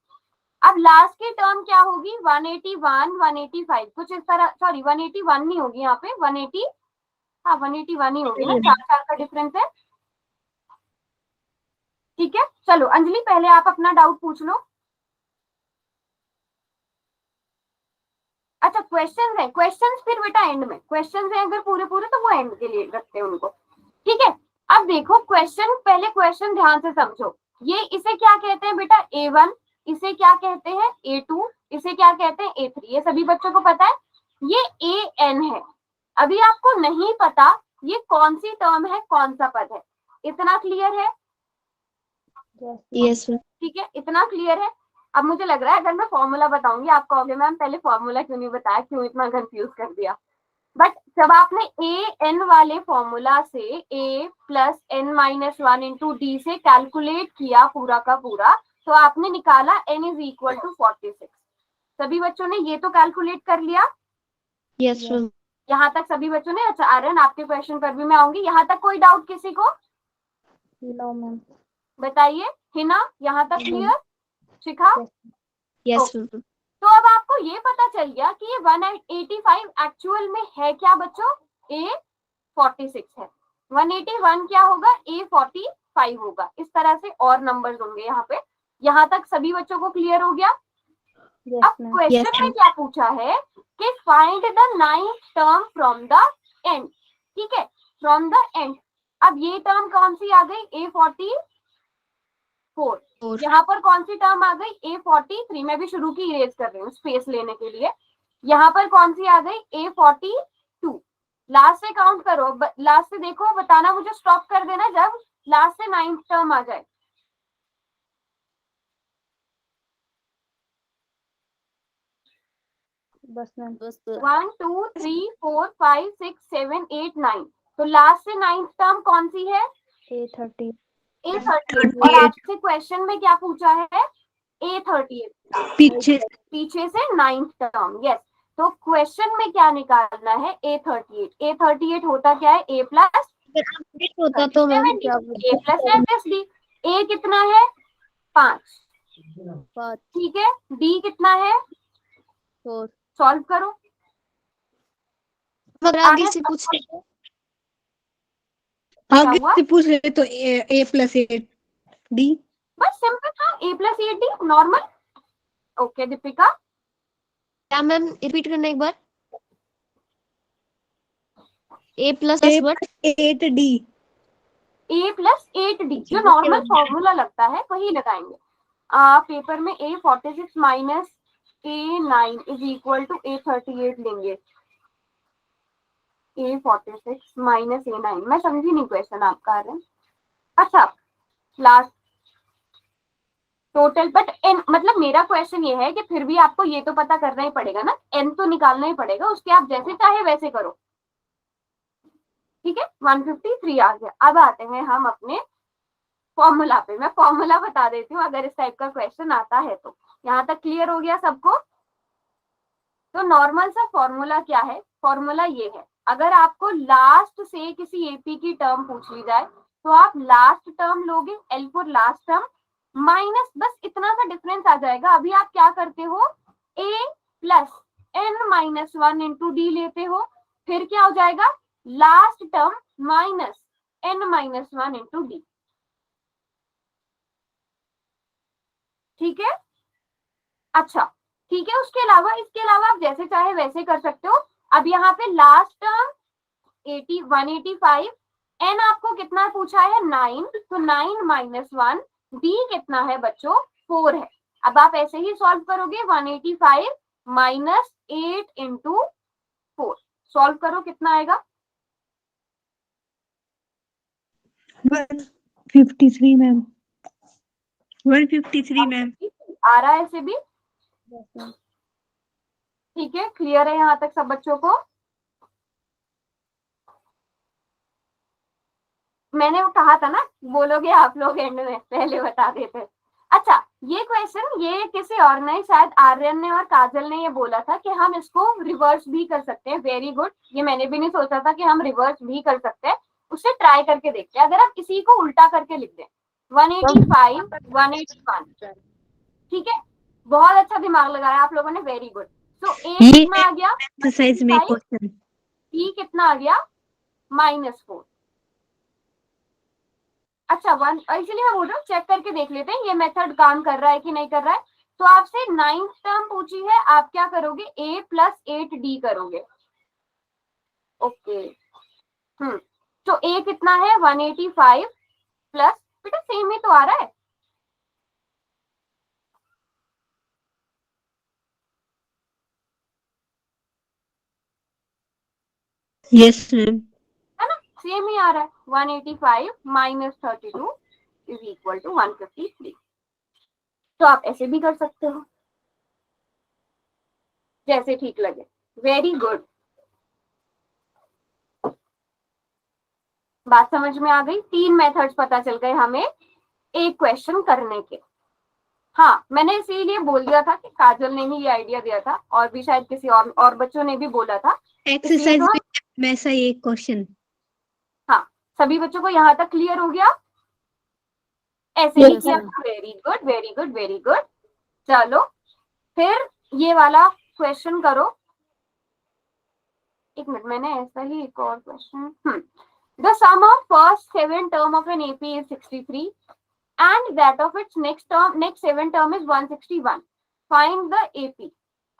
अब लास्ट की टर्म क्या होगी, 181, 185 कुछ इस तरह, सॉरी 181 नहीं होगी यहाँ पे, 180, हाँ 181 ही होगी ना, 4 का डिफरेंस है। ठीक है, चलो अंजलि पहले आप अपना डाउट पूछ लो। अच्छा, क्वेश्चंस है, क्वेश्चंस फिर बेटा एंड में, क्वेश्चंस है अगर पूरे पूरे तो वो एंड के लिए रखते हैं उनको, ठीक है। अब देखो क्वेश्चन, पहले क्वेश्चन ध्यान से समझो। ये इसे क्या कहते हैं बेटा, A1, इसे क्या कहते हैं A2, इसे क्या कहते हैं A3, ये सभी बच्चों को पता है। ये AN है। अभी आपको नहीं पता ये कौन सी टर्म है, कौन सा पद है, इतना क्लियर है। Yes ma'am. ठीक है, इतना क्लियर है। अब मुझे लग रहा है अगर मैं फॉर्मूला बताऊंगी आप कहोगे मैम पहले फॉर्मूला क्यों नहीं बताया, क्यों इतना कंफ्यूज कर दिया। बट जब आपने ए एन वाले फॉर्मूला से a plus n minus 1 into D से कैलकुलेट किया पूरा का पूरा, तो आपने निकाला n इज इक्वल टू 46। सभी बच्चों ने ये तो कैलकुलेट कर लिया। Yes ma'am. यहाँ तक सभी बच्चों ने। अच्छा आर्यन, आपके क्वेश्चन पर भी मैं आऊंगी। यहाँ तक कोई डाउट किसी को? No ma'am. बताइए। हिना, यहाँ तक क्लियर? शिखा? Yes ma'am. तो अब आपको ये पता चल गया कि ये 185 एक्चुअल में है क्या बच्चों, A46 है। 181 क्या होगा, A45 होगा। इस तरह से और नंबर्स होंगे यहाँ पे। यहाँ तक सभी बच्चों को क्लियर हो गया? अब क्वेश्चन में क्या पूछा है कि find the 9th term from the end, ठीक है, फ्रॉम द एंड। अब ये टर्म कौन सी आ गई, A44। यहाँ पर कौन सी टर्म आ गई, A43। मैं भी शुरू की इरेज कर रही हूँ स्पेस लेने के लिए। यहाँ पर कौन सी आ गई, A42। लास्ट से काउंट करो, लास्ट से देखो, बताना मुझे, स्टॉप कर देना जब लास्ट से 9th टर्म आ जाए। बस मैम। 1 2 3 4 5 6 7 8 9। तो लास्ट से 9th टर्म कौन सी है, A30। A38। और आपसे क्वेश्चन में क्या पूछा है, A38, पीछे से 9th टर्म। यस, तो क्वेश्चन में क्या निकालना है, A38। A38 होता क्या है, A प्लस होता तो मैम क्या A प्लस डी। A कितना है, 5, ठीक है। D कितना है, 4। सॉल्व करो। अगर आगे से पूछ आगे हुआ? से पूछ रहे तो A प्लस A D। बस सिंपल था, A plus D normal. Okay Deepika. क्या मैम, रिपीट करना एक बार। A plus what, 8D। A plus 8D, जो नॉर्मल फॉर्मूला लगता है वही लगाएंगे। पेपर में A46 minus A9 is equal to A38 लेंगे। A46 माइनस A9, मैं समझी नहीं क्वेश्चन आपका। अच्छा, लास्ट टोटल, बट एन मतलब मेरा क्वेश्चन ये है कि फिर भी आपको ये तो पता करना ही पड़ेगा ना, एन तो निकालना ही पड़ेगा, उसके आप जैसे चाहे वैसे करो। ठीक है, 153 आ गया। अब आते हैं हम अपने फॉर्मूला पे। मैं फॉर्मूला बता देती हूँ अगर इस टाइप का क्वेश्चन आता है तो। यहाँ तक क्लियर हो गया सबको? तो नॉर्मल सा फॉर्मूला क्या है, फॉर्मूला ये है, अगर आपको लास्ट से किसी एपी की टर्म पूछ ली जाए तो आप लास्ट टर्म लोगे, L for last term, minus, बस इतना सा डिफरेंस आ जाएगा। अभी आप क्या करते हो, a plus n minus 1 into D लेते हो, फिर क्या हो जाएगा, last term minus n-1 into D. ठीक है, अच्छा ठीक है। उसके अलावा इसके अलावा आप जैसे चाहे वैसे कर सकते हो। अब यहाँ पे लास्ट टर्म 185, n आपको कितना पूछा है 9, तो 9 - 1, d कितना है बच्चों 4 है। अब आप ऐसे ही सॉल्व करोगे 185 माइनस 8 इंटू 4, सॉल्व करो कितना आएगा 153 मैम, 153 मैम। आ रहा है ऐसे भी? ठीक है, क्लियर है यहाँ तक सब बच्चों को? मैंने वो कहा था ना, बोलोगे आप लोग एंड में, पहले बता देते। अच्छा, ये क्वेश्चन ये किसी और ने, शायद आर्यन ने और काजल ने ये बोला था कि हम इसको रिवर्स भी कर सकते हैं। वेरी गुड, ये मैंने भी नहीं सोचा था कि हम रिवर्स भी कर सकते हैं। उससे ट्राई करके देखते हैं। अगर आप इसी को उल्टा करके लिख दें 185 181, ठीक है, बहुत अच्छा दिमाग लगाया आप लोगों ने, वेरी गुड। तो ए कितना आ गया एक्सरसाइज में क्वेश्चन, बी कितना आ गया -4। अच्छा, इसलिए मैं बोल रहा हूँ चेक करके देख लेते हैं ये मेथड काम कर रहा है कि नहीं कर रहा है। तो आपसे 9th टर्म पूछी है, आप क्या करोगे a + 8d करोगे। ओके, तो a कितना है 185 प्लस, बेटा सेम ही तो आ रहा है। यस मैम, है ना, सेम ही आ रहा है। 185 माइनस 32 इज इक्वल टू 153। तो आप ऐसे भी कर सकते हो, जैसे ठीक लगे। वेरी गुड, बात समझ में आ गई। 3 मेथड्स पता चल गए हमें एक क्वेश्चन करने के। हाँ, मैंने इसीलिए बोल दिया था कि काजल ने ही ये आइडिया दिया था, और भी शायद किसी और बच्चों ने भी बोला था। एक्सरसाइज में ऐसा ही एक क्वेश्चन। हाँ, सभी बच्चों को यहाँ तक क्लियर हो गया? ऐसे ही किया। Very good very good very good. चलो फिर ये वाला क्वेश्चन करो। एक मिनट, मैंने ऐसा ही एक और question. The sum of first 7 term of n AP is 63 and that of its next 7 term is 161. Find the AP.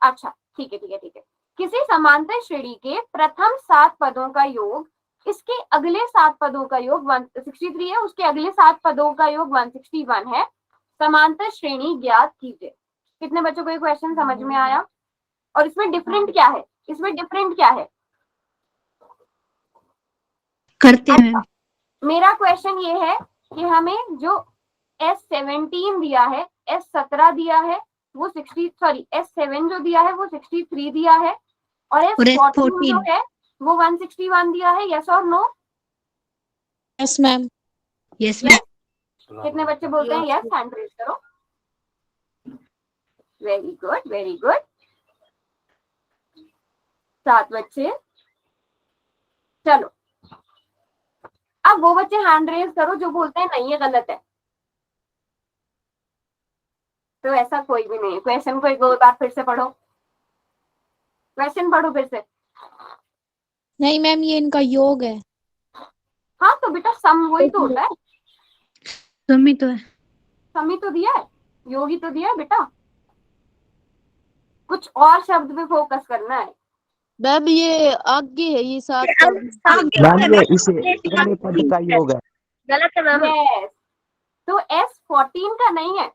अच्छा, ठीक है ठीक है ठीक है। किसी समांतर श्रेणी के प्रथम 7 पदों का योग, इसके अगले 7 पदों का योग 163 है, उसके अगले 7 पदों का योग 161 है। समांतर श्रेणी ज्ञात कीजिए। कितने बच्चों को ये क्वेश्चन समझ में आया? और इसमें डिफरेंट क्या है, इसमें डिफरेंट क्या है करते हैं। मेरा क्वेश्चन ये है कि हमें जो S17 दिया है, S17 दिया है, वो S7 जो दिया है वो 63 दिया है, और S14 जो है वो 161 दिया है। यस और no? Yes ma'am, yes ma'am. कितने बच्चे बोलते हैं यस? हैंड रेज करो। वेरी गुड वेरी गुड, 7 बच्चे। चलो, अब वो बच्चे हैंड रेज करो जो बोलते हैं नहीं ये गलत है। तो ऐसा कोई भी नहीं है। क्वेश्चन को एक बार फिर से पढ़ो, क्वेश्चन पढ़ो फिर से। नहीं मैम, ये इनका योग है। हाँ तो बेटा सम वही तो होता है, समी तो है, समी तो दिया है, योगी तो दिया है बेटा। कुछ और शब्द पे फोकस करना है। मैम ये आगे है, ये 7 मैम ये इसे अगले पद का योग है। गलत है मैम। यस, तो S14 का नहीं है।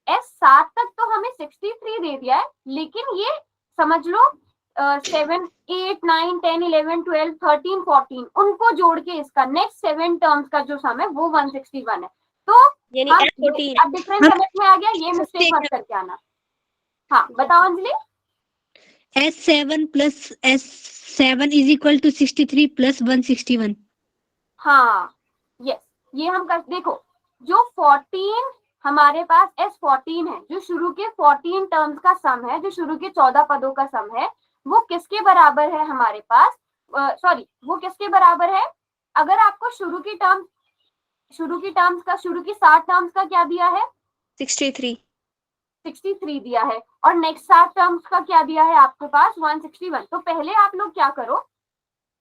S7 तक तो हमें 63 दे दिया है, लेकिन ये समझ लो 7 8 9 10 11 12 13 14 उनको जोड़ के इसका नेक्स्ट 7 टर्म्स का जो सम है वो 161 है। तो अब डिफरेंस समझ में आ गया, ये मिस्टेक मत करके आना। हाँ बताओ Anjali. S7 plus S7 is equal to 63 plus 161. हाँ यस, ये हम कर देखो, जो 14 हमारे पास S14 है, जो शुरू के 14 टर्म्स का सम है, जो शुरू के 14 पदों का सम है, वो किसके बराबर है हमारे पास? वो किसके बराबर है? अगर आपको शुरू की 7 टर्म्स का क्या दिया है? 63 दिया है, और नेक्स्ट 7 टर्म्स का क्या दिया है आपके पास? 161। तो पहले आप लोग क्या करो,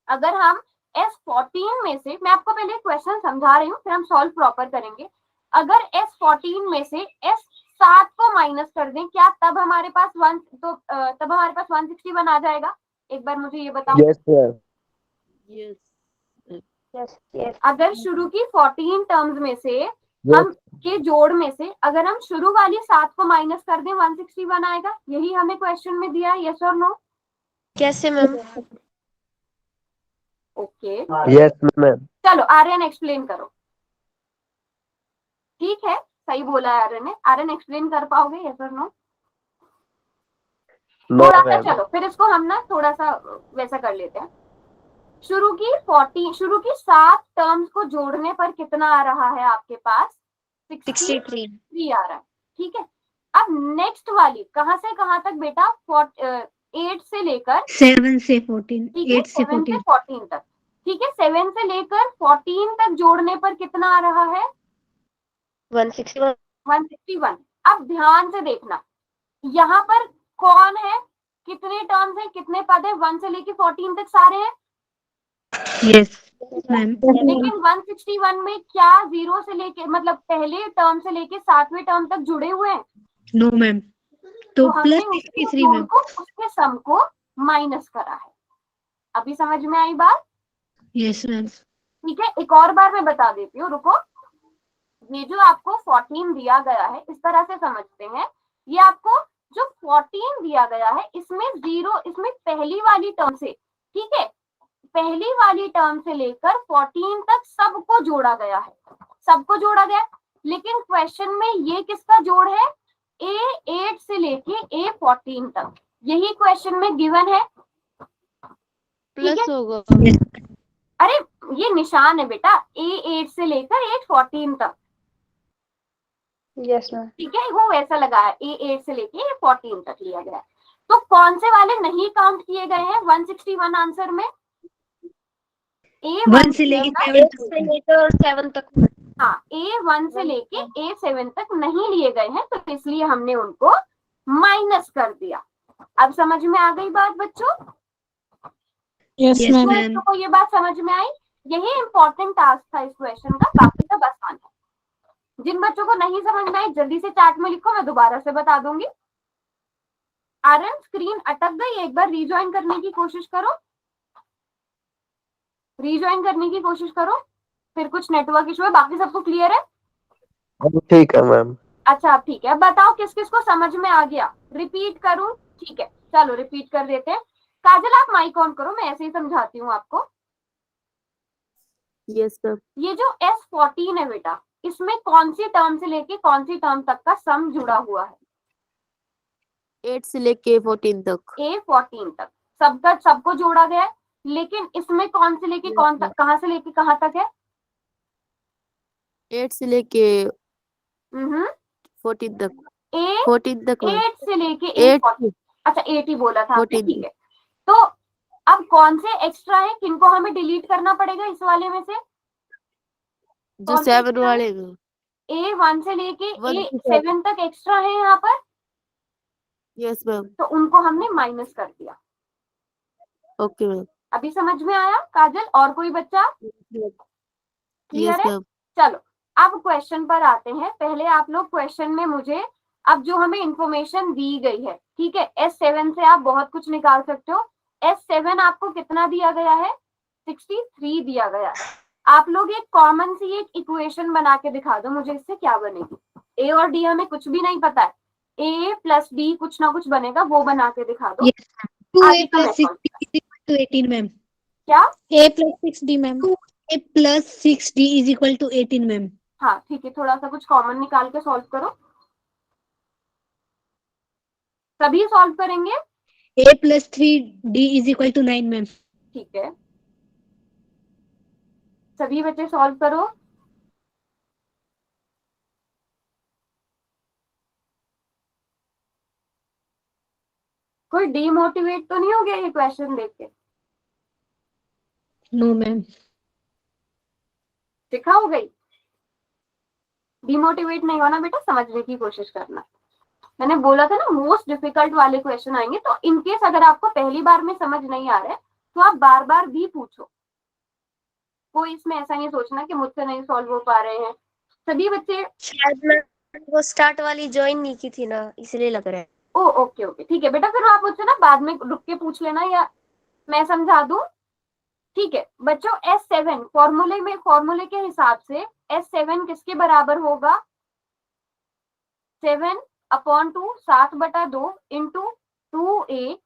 अगर हम S14 में से, मैं आपको पहले क्वेश्चन समझा रही हूँ फिर हम सॉल्व प्रॉपर करेंगे। अगर S14 में से S7 को माइनस कर दें क्या तब हमारे पास 161 आ जाएगा? एक बार मुझे ये बताओ। Yes sir. Yes yes yes अगर शुरू की 14 टर्म्स में से हम के जोड़ में से अगर हम शुरू वाली 7 को माइनस कर दें 161 आएगा। यही हमें क्वेश्चन में दिया है, यस और नो? कैसे मैम? Okay yes ma'am. चलो आर्यन एक्सप्लेन करो। ठीक है सही बोला है आर्यन ने। आर्यन एक्सप्लेन कर पाओगे, यस और नो? नो थोड़ा सा मैम। चलो फिर इसको हम ना थोड़ा सा वैसा कर लेते हैं। शुरू की 7 टर्म्स को जोड़ने पर कितना आ रहा है आपके पास? 63 आ रहा है। ठीक है, अब नेक्स्ट वाली कहां से कहां तक बेटा? 8 से लेकर 7 से 14, ठीक है 8 से 7 से 14, 14 तक। ठीक है 7 से लेकर 14 तक जोड़ने पर कितना आ रहा है? 161 161। अब ध्यान से देखना यहाँ पर कौन है, कितने टर्म्स हैं, कितने पद है? 1 से लेकर 14 तक सारे हैं। Yes ma'am. लेकिन 161 में क्या 0 से लेके मतलब पहले टर्म से लेके 7वें टर्म तक जुड़े हुए हैं? नो मैम, तो हमने प्लस उसके 63 जोड़ मैम। को उसके सम को माइनस करा है। अभी समझ में आई बात? Yes ma'am. ठीक है एक और बार मैं बता देती हूँ, रुको। ये जो आपको 14 दिया गया है इस तरह से समझते हैं, ये आपको जो 14 दिया गया है इसमें 0, इसमें पहली वाली टर्म से, ठीक है पहली वाली टर्म से लेकर 14 तक सबको जोड़ा गया है, सबको जोड़ा गया। लेकिन क्वेश्चन में ये किसका जोड़ है? A8 से लेके A14 तक, यही क्वेश्चन में गिवन है। प्लस होगा। अरे ये निशान है बेटा, A8 से लेकर A14 तक। Yes ma'am. ठीक है वो वैसा लगा है, A8 से लेके A14 तक लिया गया है। तो कौन से वाले नहीं काउंट किए गए हैं 161 आंसर में? वन से लेके 7 तक। हाँ A1 से लेके A7 तक नहीं लिए गए हैं तो इसलिए हमने उनको माइनस कर दिया। अब समझ में आ गई बात बच्चों? Yes ma'am. बच्चों को ये बात समझ में आई? यही इंपॉर्टेंट टास्क था इस क्वेश्चन का, बाकी सब आसान है। जिन बच्चों को नहीं समझ में आई जल्दी से चैट में लिखो, मैं दोबारा से बता दूंगी। आर्यन स्क्रीन अटक गई, एक बार रीज्वाइन करने की कोशिश करो, रीज्वाइन करने की कोशिश करो, फिर कुछ नेटवर्क इशू है। बाकी सबको क्लियर है? ठीक है मैम। अच्छा अब ठीक है, अब बताओ किस किस को समझ में आ गया? रिपीट करूं? ठीक है चलो रिपीट कर देते हैं। काजल आप माइक ऑन करो, मैं ऐसे ही समझाती हूँ आपको। Yes ma'am. ये जो S14 है बेटा, इसमें कौन सी टर्म से लेके कौन सी टर्म तक का सम जुड़ा हुआ है? 8 से लेके 14 तक। A14 तक सबका सबको जोड़ा गया है। लेकिन इसमें कौन से लेके कौन तक, कहां से लेके कहां तक है? 8 से लेके 14 तक। 14 तक मैम। 8 से लेके 8 A14। अच्छा 8 ही बोला था आपने, 14 ठीक है। तो अब कौन से एक्स्ट्रा है, किनको हमें डिलीट करना पड़ेगा इस वाले में से? जो कौन से 7 extra वाले में। A1 से लेके 1 A7 तक एक्स्ट्रा है यहाँ पर, यस मैम। तो उनको हमने माइनस कर दिया। Okay ma'am. अभी समझ में आया काजल? और कोई बच्चा क्लियर यस है? मैम। चलो अब क्वेश्चन पर आते हैं। पहले आप लोग क्वेश्चन में मुझे अब जो हमें इंफॉर्मेशन दी गई है, ठीक है S7 से आप बहुत कुछ निकाल सकते हो। S7 आपको कितना दिया गया है? 63 दिया गया है। आप लोग एक कॉमन सी एक इक्वेशन बना के दिखा दो मुझे, इससे क्या बनेगी? A और D हमें कुछ भी नहीं पता है, A प्लस B कुछ ना कुछ बनेगा, वो बना के दिखा दो। 2A plus 6D is equal to 18 ma'am. क्या? A plus 6D ma'am. 2A plus 6D is equal to 18 ma'am. हाँ ठीक है, थोड़ा सा कुछ कॉमन निकाल के सॉल्व करो। सभी सॉल्व करेंगे? A plus 3D is equal to 9 ma'am. ठीक है सभी बच्चे सॉल्व करो। कोई डीमोटिवेट तो नहीं हो गया ये क्वेश्चन देख के? No ma'am. सिखा हो गई? डीमोटिवेट नहीं होना बेटा, समझने की कोशिश करना। मैंने बोला था ना मोस्ट डिफिकल्ट वाले क्वेश्चन आएंगे, तो इनकेस अगर आपको पहली बार में समझ नहीं आ रहा है तो आप बार बार भी पूछो। कोई इसमें ऐसा नहीं सोचना कि मुझसे नहीं सॉल्व हो पा रहे हैं, सभी बच्चे। शायद मैं वो स्टार्ट वाली ज्वाइन नहीं की थी ना, इसलिए लग रहा है। ओ ओके ओके ठीक है बेटा, फिर आप मुझसे ना बाद में रुक के पूछ लेना या मैं समझा दूं। ठीक है बच्चों, S7 फॉर्मूले के हिसाब से S7 किसके बराबर होगा? 7/2 7/2 into 2A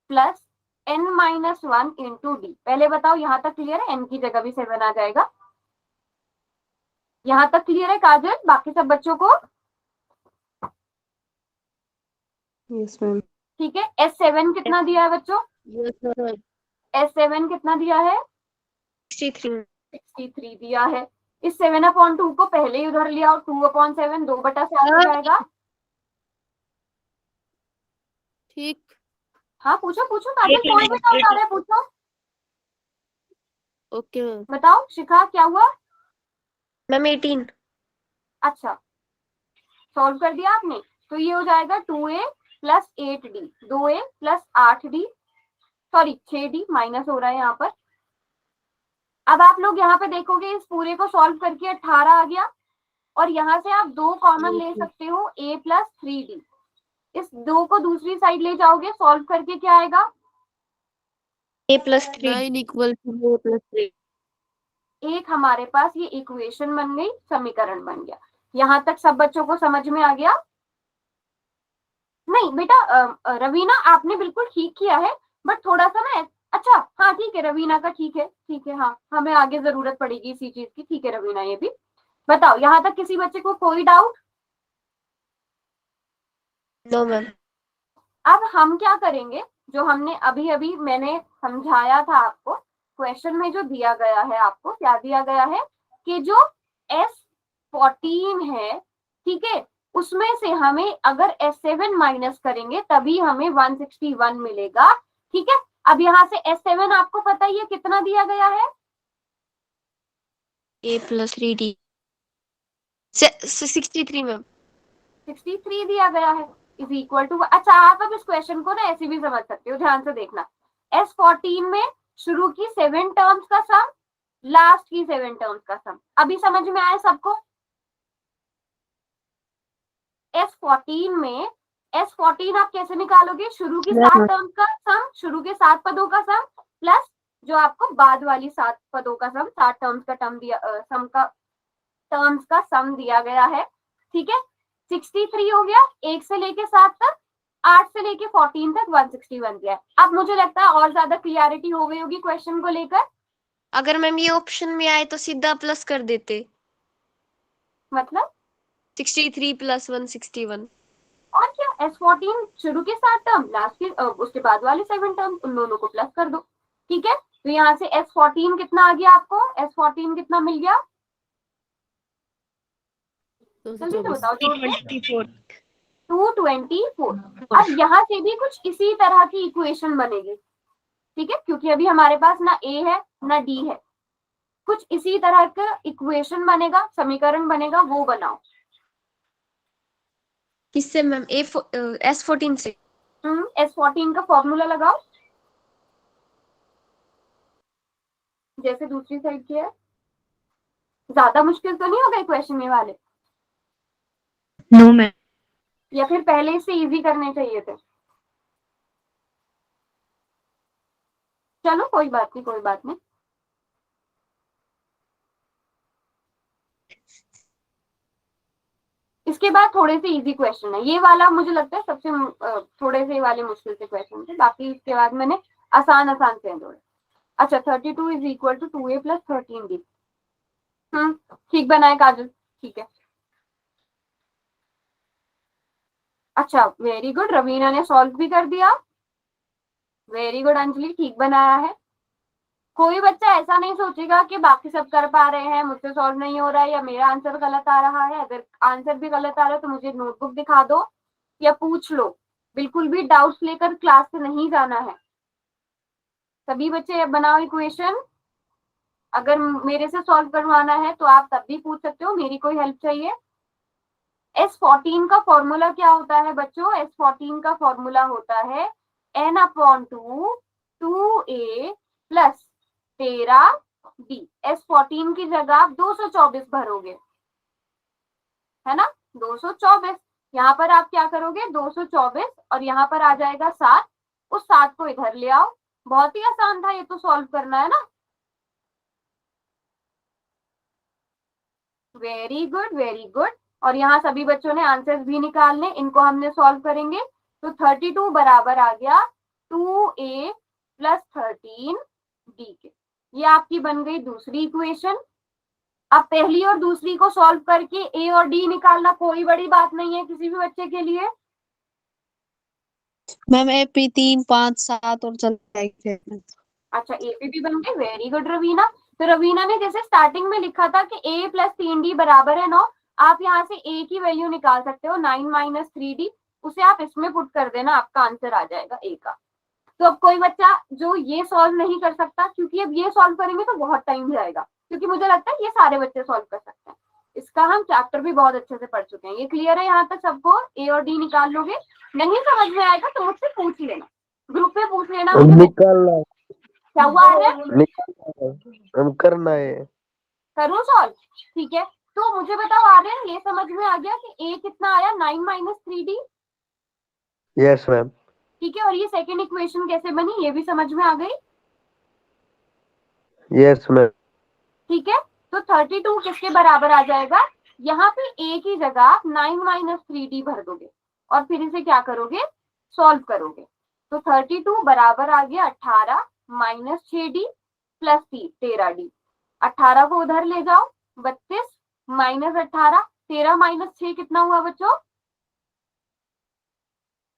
plus n-1 into D. पहले बताओ यहाँ तक क्लियर है? n की जगह भी 7 आ जाएगा। यहाँ तक क्लियर है काजल, बाकी सब बच्चों को? Yes ma'am. ठीक है, S7 कितना दिया है बच्चों? Yes ma'am. S7 कितना दिया है? 63। 63 दिया है। इस 7/2 को पहले ही उधर लिया और 2/7 2/7 हो जाएगा। ठीक। हाँ पूछो पूछो काजल, कोई भी डाउट आ रहा है पूछो। Okay ma'am. बताओ शिखा क्या हुआ? मैम 18। अच्छा सॉल्व कर दिया आपने, तो ये हो जाएगा 2A plus 8D, 2A plus 8D, sorry 6D minus हो रहा है यहाँ पर। अब आप लोग यहाँ पे देखोगे इस पूरे को सॉल्व करके 18 आ गया, और यहाँ से आप 2 कॉमन ले सकते हो, A प्लस 3D। इस 2 को दूसरी साइड ले जाओगे, सॉल्व करके क्या आएगा? A plus 3। 9 equal to A plus 3। एक हमारे पास ये इक्वेशन बन गई, समीकरण बन गया। यहाँ तक सब बच्चों को समझ में आ गया? नहीं बेटा रवीना आपने बिल्कुल ठीक किया है, बट थोड़ा सा ना, अच्छा हाँ ठीक है रवीना का ठीक है, हाँ हमें आगे जरूरत पड़ेगी इसी चीज की। ठीक है रवीना, ये भी बताओ यहाँ तक किसी बच्चे को कोई डाउट? No ma'am. अब हम क्या करेंगे, जो हमने अभी अभी मैंने समझाया था आपको, क्वेश्चन में जो दिया गया है, आपको क्या दिया गया है कि जो S14 है, ठीक है, उसमें से हमें अगर S7 माइनस करेंगे तभी हमें 161 मिलेगा। ठीक है, अब यहाँ से S7 आपको पता ही है कितना दिया गया है? A plus 3D 63 ma'am. 63 दिया गया है, इज इक्वल टू। अच्छा आप अब इस क्वेश्चन को ना ऐसे भी समझ सकते हो, ध्यान से देखना। S14 में शुरू की 7 टर्म्स का सम, लास्ट की 7 टर्म्स का सम, अभी समझ में आया सबको? S14 में S14 आप कैसे निकालोगे? शुरू की 7 टर्म्स का सम, शुरू के 7 पदों का सम, प्लस जो आपको बाद वाली 7 पदों का सम, 7 टर्म्स का टर्म दिया, टर्म्स का सम दिया गया है। ठीक है, 63 हो गया, 1 से लेके 7 तक, 8 से लेके 14 तक 161 दिया है। अब मुझे लगता है और ज्यादा क्लियरिटी हो गई होगी क्वेश्चन को लेकर। अगर मैम ये ऑप्शन में आए तो सीधा प्लस कर देते, मतलब 63 प्लस 161। और क्या, S14 शुरू के 7 टर्म, लास्ट के उसके बाद वाले 7 टर्म, उन दोनों को प्लस कर दो। ठीक है, तो यहाँ से S14 कितना आ गया आपको? S14 कितना मिल गया? जल्दी से बताओ। 224। अब यहाँ से भी कुछ इसी तरह की इक्वेशन बनेगी। ठीक है, क्योंकि अभी हमारे पास ना A है ना D है, कुछ इसी तरह का इक्वेशन बनेगा, समीकरण बनेगा, वो बनाओ। किससे मैम? S14 से। S14 का फॉर्मूला लगाओ जैसे दूसरी साइड की है। ज्यादा मुश्किल तो नहीं हो गए क्वेश्चन ये वाले? No ma'am. या फिर पहले से इजी करने चाहिए थे? चलो कोई बात नहीं, कोई बात नहीं। इसके बाद थोड़े से इजी क्वेश्चन है, ये वाला मुझे लगता है सबसे थोड़े से वाले मुश्किल से क्वेश्चन थे, बाकी इसके बाद मैंने आसान आसान से जोड़े। अच्छा 32 is equal to 2A plus 13D। ठीक बनाए काजल, ठीक है। अच्छा वेरी गुड, रवीना ने सॉल्व भी कर दिया। वेरी गुड अंजलि, ठीक बनाया है। कोई बच्चा ऐसा नहीं सोचेगा कि बाकी सब कर पा रहे हैं, मुझसे सॉल्व नहीं हो रहा है या मेरा आंसर गलत आ रहा है। अगर आंसर भी गलत आ रहा है तो मुझे नोटबुक दिखा दो या पूछ लो, बिल्कुल भी डाउट्स लेकर क्लास से नहीं जाना है। सभी बच्चे बनाओ इक्वेशन। अगर मेरे से सॉल्व करवाना है तो आप तब भी पूछ सकते हो, मेरी कोई हेल्प चाहिए। S14 का फॉर्मूला क्या होता है बच्चों? S14 का फॉर्मूला होता है n/2 2A plus 13 D. S14 की जगह आप 224 भरोगे, है ना, 224। यहाँ पर आप क्या करोगे, 224 और यहाँ पर आ जाएगा 7, उस 7 को इधर ले आओ। बहुत ही आसान था ये तो सॉल्व करना, है ना। Very good, very good. और यहाँ सभी बच्चों ने आंसर्स भी निकालने, इनको हमने सॉल्व करेंगे। तो 32 बराबर आ गया 2a प्लस 13d के। ये आपकी बन गई दूसरी इक्वेशन। अब पहली और दूसरी को सॉल्व करके a और d निकालना कोई बड़ी बात नहीं है किसी भी बच्चे के लिए। मैम AP 3, 5, 7 और चल जाएगा। अच्छा, एपी भी बन गए, वेरी गुड रवीना। तो रवीना ने जैसे स्टार्टिंग में लिखा था कि a प्लस 3d बराबर है 9, आप यहाँ से a की वैल्यू निकाल सकते हो 9 माइनस 3d, उसे आप इसमें पुट कर देना, आपका आंसर आ जाएगा a का। तो अब कोई बच्चा जो ये सॉल्व नहीं कर सकता, क्योंकि अब ये सॉल्व करेंगे तो बहुत टाइम जाएगा, क्योंकि मुझे लगता है ये सारे बच्चे सॉल्व कर सकते हैं। इसका हम चैप्टर भी बहुत अच्छे से पढ़ चुके हैं। ये क्लियर है यहाँ तक सबको, ए और डी निकाल लोगे। नहीं समझ में आएगा तो मुझसे पूछ लेना, ग्रुप में पूछ लेना। निकालना क्या हुआ है, हम करना है। करूँ सॉल्व, ठीक है। तो मुझे बताओ आर्यन, ये समझ में आ गया कि ए कितना आया, 9 माइनस 3d, यस मैम। ठीक है। और ये सेकेंड इक्वेशन कैसे बनी, ये भी समझ में आ गई, यस मैम। ठीक है। तो 32 किसके बराबर आ जाएगा, यहाँ पे a की जगह आप 9 माइनस 3d भर दोगे और फिर इसे क्या करोगे, सॉल्व करोगे। तो 32 बराबर आ गया 18 माइनस 6d प्लस 13d। 18 को उधर ले जाओ, 32 माइनस 18, 13 माइनस 6 कितना हुआ बच्चों,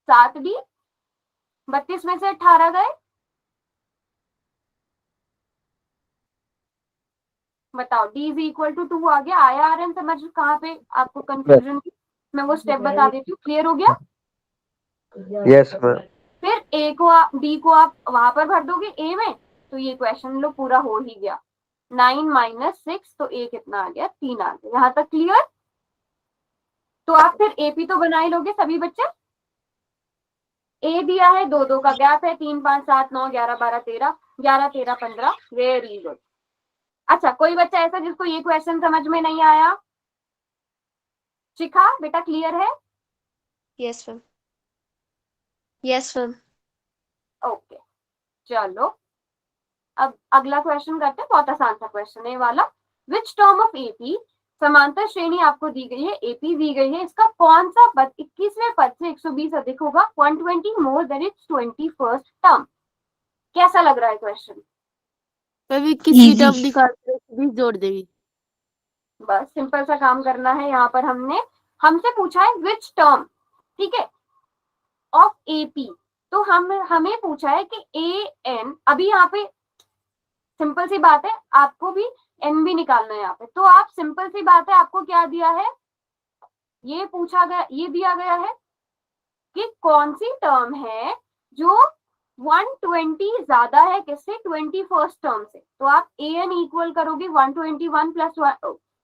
7d। 32 में से 18 गए, बताओ d इज इक्वल टू 2 आ गया। आया आर्यन समझ, कहाँ पे आपको कंफ्यूजन थी, मैं वो स्टेप बता देती हूँ, क्लियर हो गया। Yes ma'am. फिर a को आप d को आप वहां पर भर दोगे a में, तो ये क्वेश्चन लो पूरा हो ही गया। 9 माइनस 6, तो a कितना आ गया, 3 आ गया। यहाँ तक क्लियर। तो आप फिर AP तो बना ही लोगे सभी बच्चे। a दिया है, 2 2 का गैप है, 3 5 7 9 11 12 13, 11 13 15, वेरी गुड। अच्छा, कोई बच्चा ऐसा जिसको ये क्वेश्चन समझ में नहीं आया, शिखा बेटा क्लियर है, yes ma'am, yes ma'am. Okay चलो अब अगला क्वेश्चन करते हैं। बहुत आसान सा क्वेश्चन है ये वाला। विच टर्म ऑफ एपी, समांतर श्रेणी आपको दी गई है, एपी दी गई है, इसका कौन सा पद 21वें पद से 120 अधिक होगा, 120 more than it's 21st term. कैसा लग रहा है क्वेश्चन, कभी किसी Easy. टर्म निकाल के 20 जोड़ देगी। बस सिंपल सा काम करना है। यहाँ पर हमसे पूछा है विच टर्म, ठीक है, ऑफ एपी। तो हमें पूछा है कि ए एन, अभी यहाँ पे सिंपल सी बात है, आपको भी एन भी निकालना है यहाँ पे। तो आप सिंपल सी बात है, आपको क्या दिया है, ये पूछा गया, ये दिया गया है कि कौन सी टर्म है जो 120 ज्यादा है किससे, 21st टर्म से। तो आप ए एन इक्वल करोगे 121 प्लस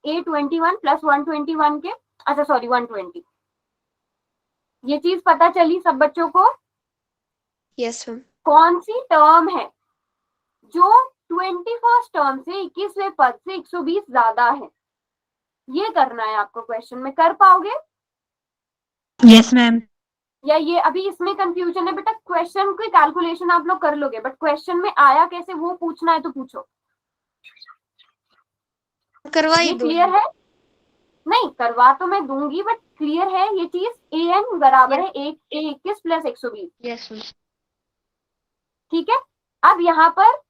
A21 प्लस 121 के, अच्छा सॉरी 120। ये चीज पता चली सब बच्चों को, यस मैम। कौन सी टर्म है जो 21st टर्म से 21वें पद से 120 ज्यादा है, ये करना है आपको क्वेश्चन में। कर पाओगे, Yes, ma'am. या ये अभी इसमें कंफ्यूजन है बेटा, क्वेश्चन की कैलकुलेशन आप लोग कर लोगे, बट क्वेश्चन में आया कैसे वो पूछना है, तो पूछो। करवाई ये दो। क्लियर है, नहीं करवा तो मैं दूंगी, बट क्लियर है ये चीज, ए एन बराबर है 21 प्लस 120, यस मैम। ठीक है। अब यहाँ पर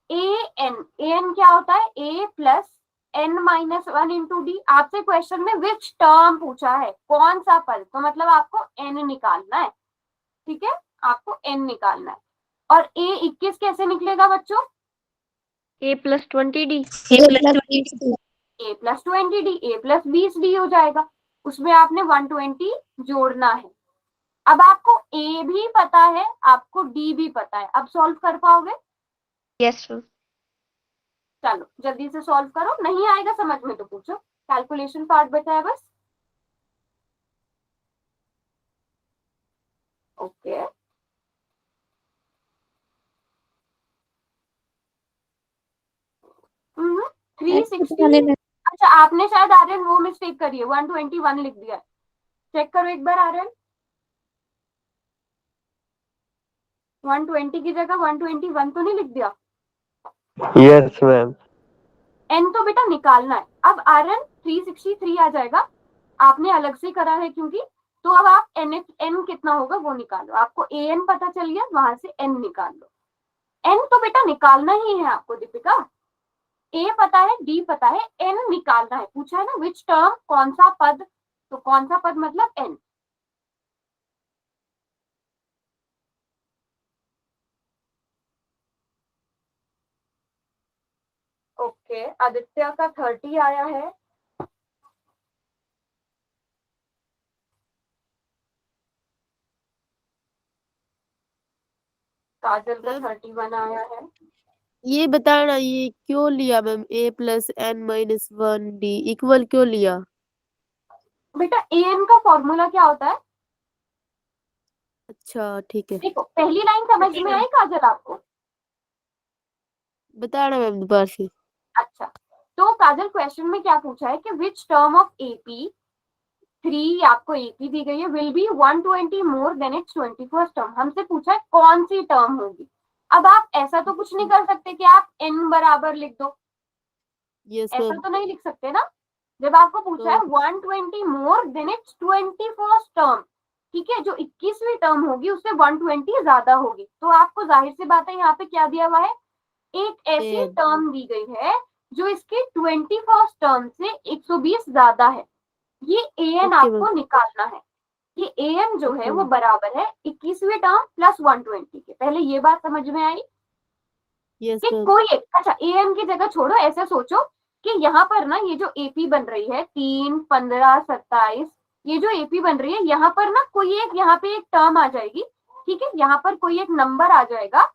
ए एन क्या होता है, A plus n minus 1 into D. आपसे क्वेश्चन में विच टर्म पूछा है, कौन सा पद, तो मतलब आपको n निकालना है, ठीक है, आपको n निकालना है। और a 21 कैसे निकलेगा बच्चों, A plus 20D। A plus 20. a plus 20d, a plus 20d हो जाएगा, उसमें आपने 120 जोड़ना है। अब आपको a भी पता है, आपको d भी पता है, अब सॉल्व कर पाओगे, यस मैम। चलो जल्दी से सॉल्व करो, नहीं आएगा समझ में तो पूछो, कैलकुलेशन पार्ट बचा है बस। ओके 360। अच्छा आपने शायद आर्यन वो मिस्टेक करी है, 121 लिख दिया है। चेक करो एक बार आर्यन, 120 की जगह 121 तो नहीं लिख दिया? Yes ma'am. एन तो बेटा निकालना है। अब आर्यन 363 आ जाएगा, आपने अलग से करा है क्योंकि, तो अब आप एन कितना होगा वो निकालो। आपको ए एन पता चल गया, वहां से एन निकाल लो। एन तो बेटा निकालना ही है आपको दीपिका, ए पता है, डी पता है, एन निकालना है। पूछा है ना विच टर्म, कौन सा पद, तो कौन सा पद मतलब एन। ओके आदित्य का 30 आया है, काजल का 31 आया है। ये बताना ये क्यों लिया ma'am, a plus n minus 1d equal क्यों लिया? बेटा ए एन का फॉर्मूला क्या होता है? अच्छा ठीक है, देखो पहली लाइन समझ में आई काजल आपको? बताना मैम दोबारा से। अच्छा तो काजल क्वेश्चन में क्या पूछा है कि विच टर्म ऑफ एपी, 3 आपको एपी दी गई है, will be 120 more than it's 21st term. हमसे पूछा है कौन सी टर्म होगी। अब आप ऐसा तो कुछ नहीं कर सकते कि आप n बराबर लिख दो, यस ऐसा मैम। तो नहीं लिख सकते ना। जब आपको पूछा है 120 more than it's 21st term, ठीक है, जो 21वीं टर्म होगी उससे 120 ज्यादा होगी, तो आपको जाहिर सी बात है यहाँ पे क्या दिया हुआ है, एक ऐसी an टर्म दी गई है जो इसके 21st टर्म से 120 ज्यादा है। ये एन ओके आपको मैम, निकालना है। ये एन जो है ओके वो मैम, बराबर है 21वीं टर्म प्लस 120 के। पहले ये बात समझ में आई यस कि मैम, कोई एक, अच्छा एन की जगह छोड़ो, ऐसे सोचो कि यहाँ पर ना ये जो एपी बन रही है 3, 15, 27, ये जो एपी बन रही है यहाँ पर ना कोई एक, यहाँ पे एक टर्म आ जाएगी, ठीक है, यहाँ पर कोई एक नंबर आ जाएगा,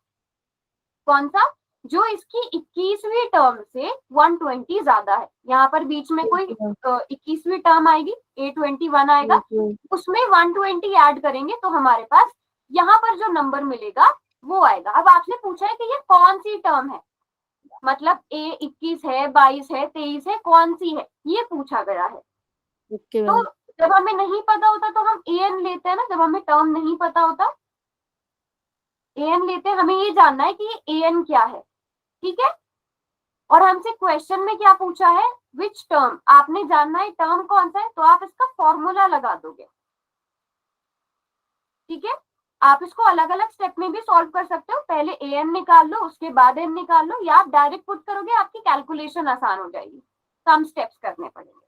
कौन सा, जो इसकी 21वीं टर्म से 120 ज्यादा है। यहाँ पर बीच में कोई 21वीं टर्म आएगी, A21 आएगा, यस मैम, उसमें 120 ऐड करेंगे तो हमारे पास यहाँ पर जो नंबर मिलेगा वो आएगा। अब आपने पूछा है कि ये कौन सी टर्म है, मतलब ए 21 है, 22 है, 23 है, कौन सी है, ये पूछा गया है। ओके तो मैम, जब हमें नहीं पता होता तो हम एन लेते हैं ना, जब हमें टर्म नहीं पता होता एन लेते हैं, हमें ये जानना है कि ये एन क्या है, ठीक है। और हमसे क्वेश्चन में क्या पूछा है, विच टर्म, आपने जानना है टर्म कौन सा है, तो आप इसका फॉर्मूला लगा दोगे, ठीक है। आप इसको अलग अलग स्टेप में भी सॉल्व कर सकते हो, पहले ए एन निकाल लो उसके बाद एन निकाल लो, या आप डायरेक्ट पुट करोगे, आपकी कैलकुलेशन आसान हो जाएगी, कम स्टेप्स करने पड़ेंगे।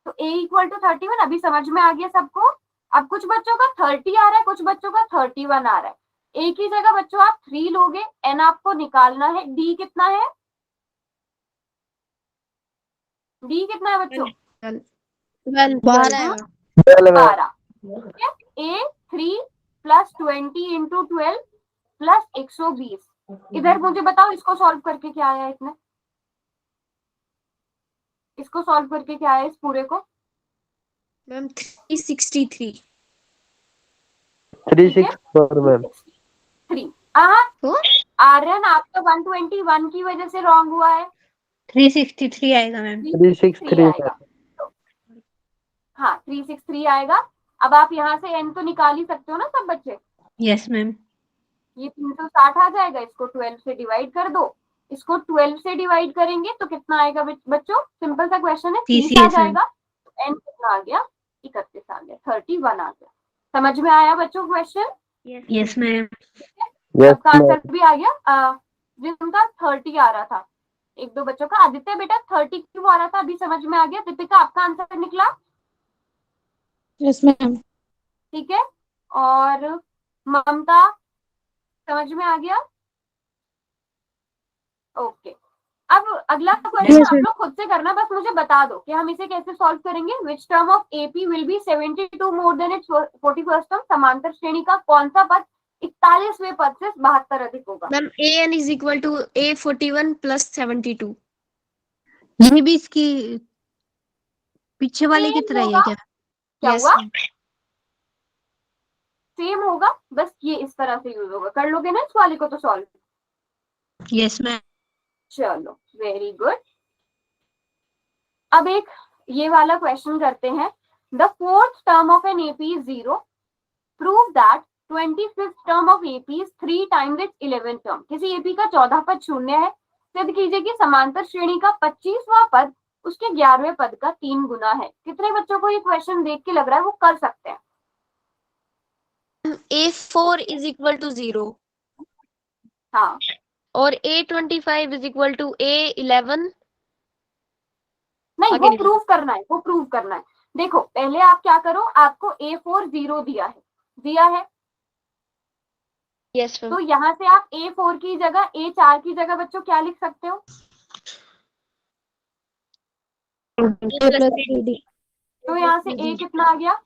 तो a इक्वल टू 31 अभी समझ में आ गया सबको। अब कुछ बच्चों का 30 आ रहा है, कुछ बच्चों का 31 आ रहा है। एक ही जगह बच्चों आप 3 लोगे, n आपको निकालना है, d कितना है, d कितना है बच्चों, 12 12, ठीक है। a 3 plus 20 into 12 plus 120। इधर मुझे बताओ इसको सॉल्व करके क्या आया, इसमें इसको सॉल्व करके क्या आया इस पूरे को, मैम 363। 364 मैम। 3। हाँ तो आर्यन आपका 121 की वजह से रॉन्ग हुआ है, 363 आएगा मैम। 363 आएगा, हाँ 363 आएगा। अब आप यहाँ से n तो निकाल ही सकते हो ना सब बच्चे, यस मैम। ये 360 आ जाएगा, इसको 12 से डिवाइड कर दो, इसको 12 से डिवाइड करेंगे तो कितना आएगा बच्चों, सिंपल सा क्वेश्चन है, 30 आ जाएगा, तो n कितना आ गया, 31 आ गया, 31 आ गया। समझ में आया बच्चों क्वेश्चन? Yes ma'am. यस सबका मैम। आंसर भी आ गया। जिनका 30 आ रहा था, एक दो बच्चों का, आदित्य बेटा 30 क्यों आ रहा था अभी समझ में आ गया, दीपिका आपका आंसर निकला, यस मैम। ठीक है, और ममता समझ में आ गया, ओके। अब अगला क्वेश्चन आप लोग खुद से करना, बस मुझे बता दो कि हम इसे कैसे सॉल्व करेंगे। Which term of AP will be 72 more than it's 41st term, समांतर श्रेणी का कौन सा पद 41वें पद से 72 अधिक होगा। Ma'am an is equal to A41 plus 72। ये भी इसकी पीछे वाले की सेम तरह ही है होगा, क्या? क्या यस हुआ, सेम होगा, बस ये इस तरह से यूज होगा, कर लोगे ना इस वाले को तो सॉल्व। Yes ma'am. चलो वेरी गुड। अब एक ये वाला क्वेश्चन करते हैं. The fourth term of n AP is 0. Prove that 25th term of AP is 3 times it's 11th term. किसी एपी का 14 पद शून्य है. सिद्ध कीजिए कि समांतर श्रेणी का 25वां पद उसके 11वें पद का 3 गुना है. कितने बच्चों को ये क्वेश्चन देख के लग रहा है वो कर सकते हैं? A4 is equal to 0 हाँ, और A25 is equal to A11. नहीं आगे वो नहीं प्रूव करना है, वो प्रूव करना है. देखो पहले आप क्या करो, आपको A4 0 दिया है Yes, तो ma'am. यहाँ से आप A4 की जगह A4 की जगह बच्चों क्या लिख सकते हो? A plus 3D. तो यहाँ से A कितना आ गया?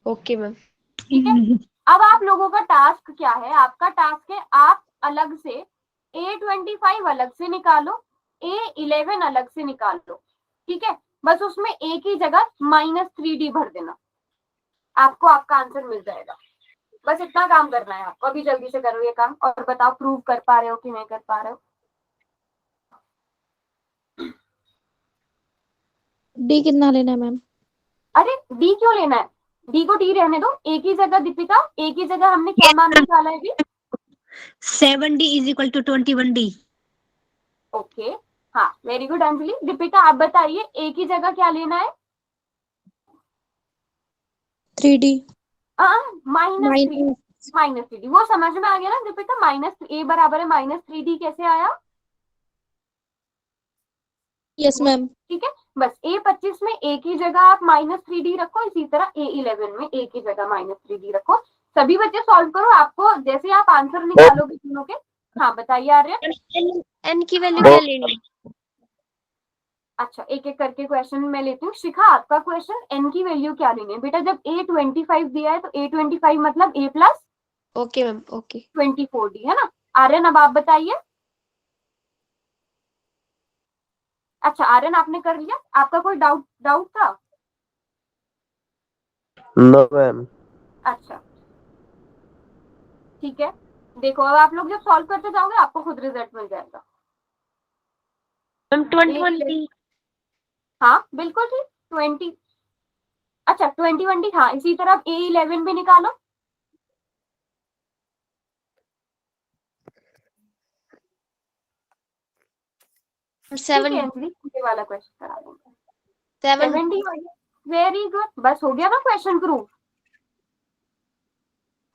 Okay, ma'am. ठीक है. अब आप लोगों का टास्क क्या है? आपका टास्क है आप अलग से A25 अलग से निकालो, A11 अलग से निकाल लो. ठीक है, बस उसमें A की जगह -3D भर देना, आपको आपका आंसर मिल जाएगा. बस इतना काम करना है आपको. अभी जल्दी से करो ये काम और बताओ प्रूव कर पा रहे हो कि नहीं कर पा रहे हो. डी कितना लेना है मैम? अरे डी क्यों लेना है? डी को डी रहने दो. ए की जगह दीपिका, ए की जगह हमने क्या मान निकाला है? 7D is equal to 21D. Okay, हाँ वेरी गुड अंजलि. दीपिका आप बताइए ए की जगह क्या लेना है? 3D. -3D. वो समझ में आ गया ना दीपिका? -a बराबर है -3D कैसे आया? Yes ma'am. ठीक है, बस A25 में A की जगह आप -3D रखो, इसी तरह A11 में A की जगह -3D रखो. सभी बच्चे सॉल्व करो. आपको जैसे आप आंसर निकालोगे तीनों के. हाँ बताइए आर्य. N की वैल्यू क्या लेनी है? अच्छा एक एक करके क्वेश्चन मैं लेती हूँ. शिखा आपका क्वेश्चन n की वैल्यू क्या लेनी है? बेटा जब A25 दिया है तो A25 मतलब A plus Okay, ma'am. Okay. 24D है ना. आर्यन अब आप बताइए. अच्छा आर्यन आपने कर लिया. आपका कोई डाउट था? No ma'am. अच्छा ठीक है. देखो अब आप लोग जब सॉल्व करते जाओगे आपको खुद रिजल्ट मिल जाएगा. Ma'am, 21D. हाँ बिल्कुल ठीक. 20. अच्छा 21D. हाँ इसी तरह A11 भी निकालो. ठीक 7. है अंजलि, ये वाला क्वेश्चन करा देंगे. 7. 70 हो गया. Very good. बस हो गया ना question proof.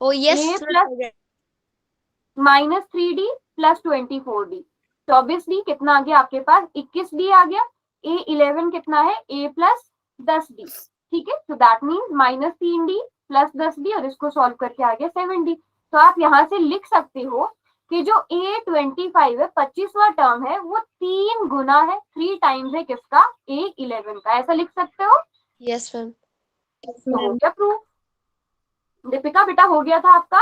Oh, yes. A plus -3D plus 24D. 24D कितना आ गया आपके पास? 21D आ गया. A11 कितना है? A plus 10D. ठीक है, तो that means -3D plus 10D और इसको सॉल्व करके आ गया 7D. तो आप यहाँ से लिख सकते हो कि जो A25 है 25वां टर्म है वो 3 गुना है, 3 टाइम्स है किसका? A11 का. ऐसा लिख सकते हो. Yes, ma'am. तो हो गया प्रूफ. दीपिका बेटा हो गया था आपका.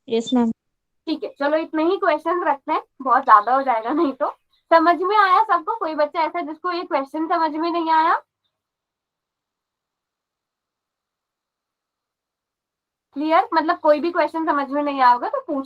Yes ma'am. ठीक है चलो इतने ही क्वेश्चन रखते हैं, बहुत ज्यादा हो जाएगा नहीं तो. समझ में आया सबको? कोई बच्चा ऐसा जिसको ये क्वेश्चन समझ में नहीं आया? क्लियर? मतलब कोई भी क्वेश्चन समझ में नहीं आया होगा तो पूछ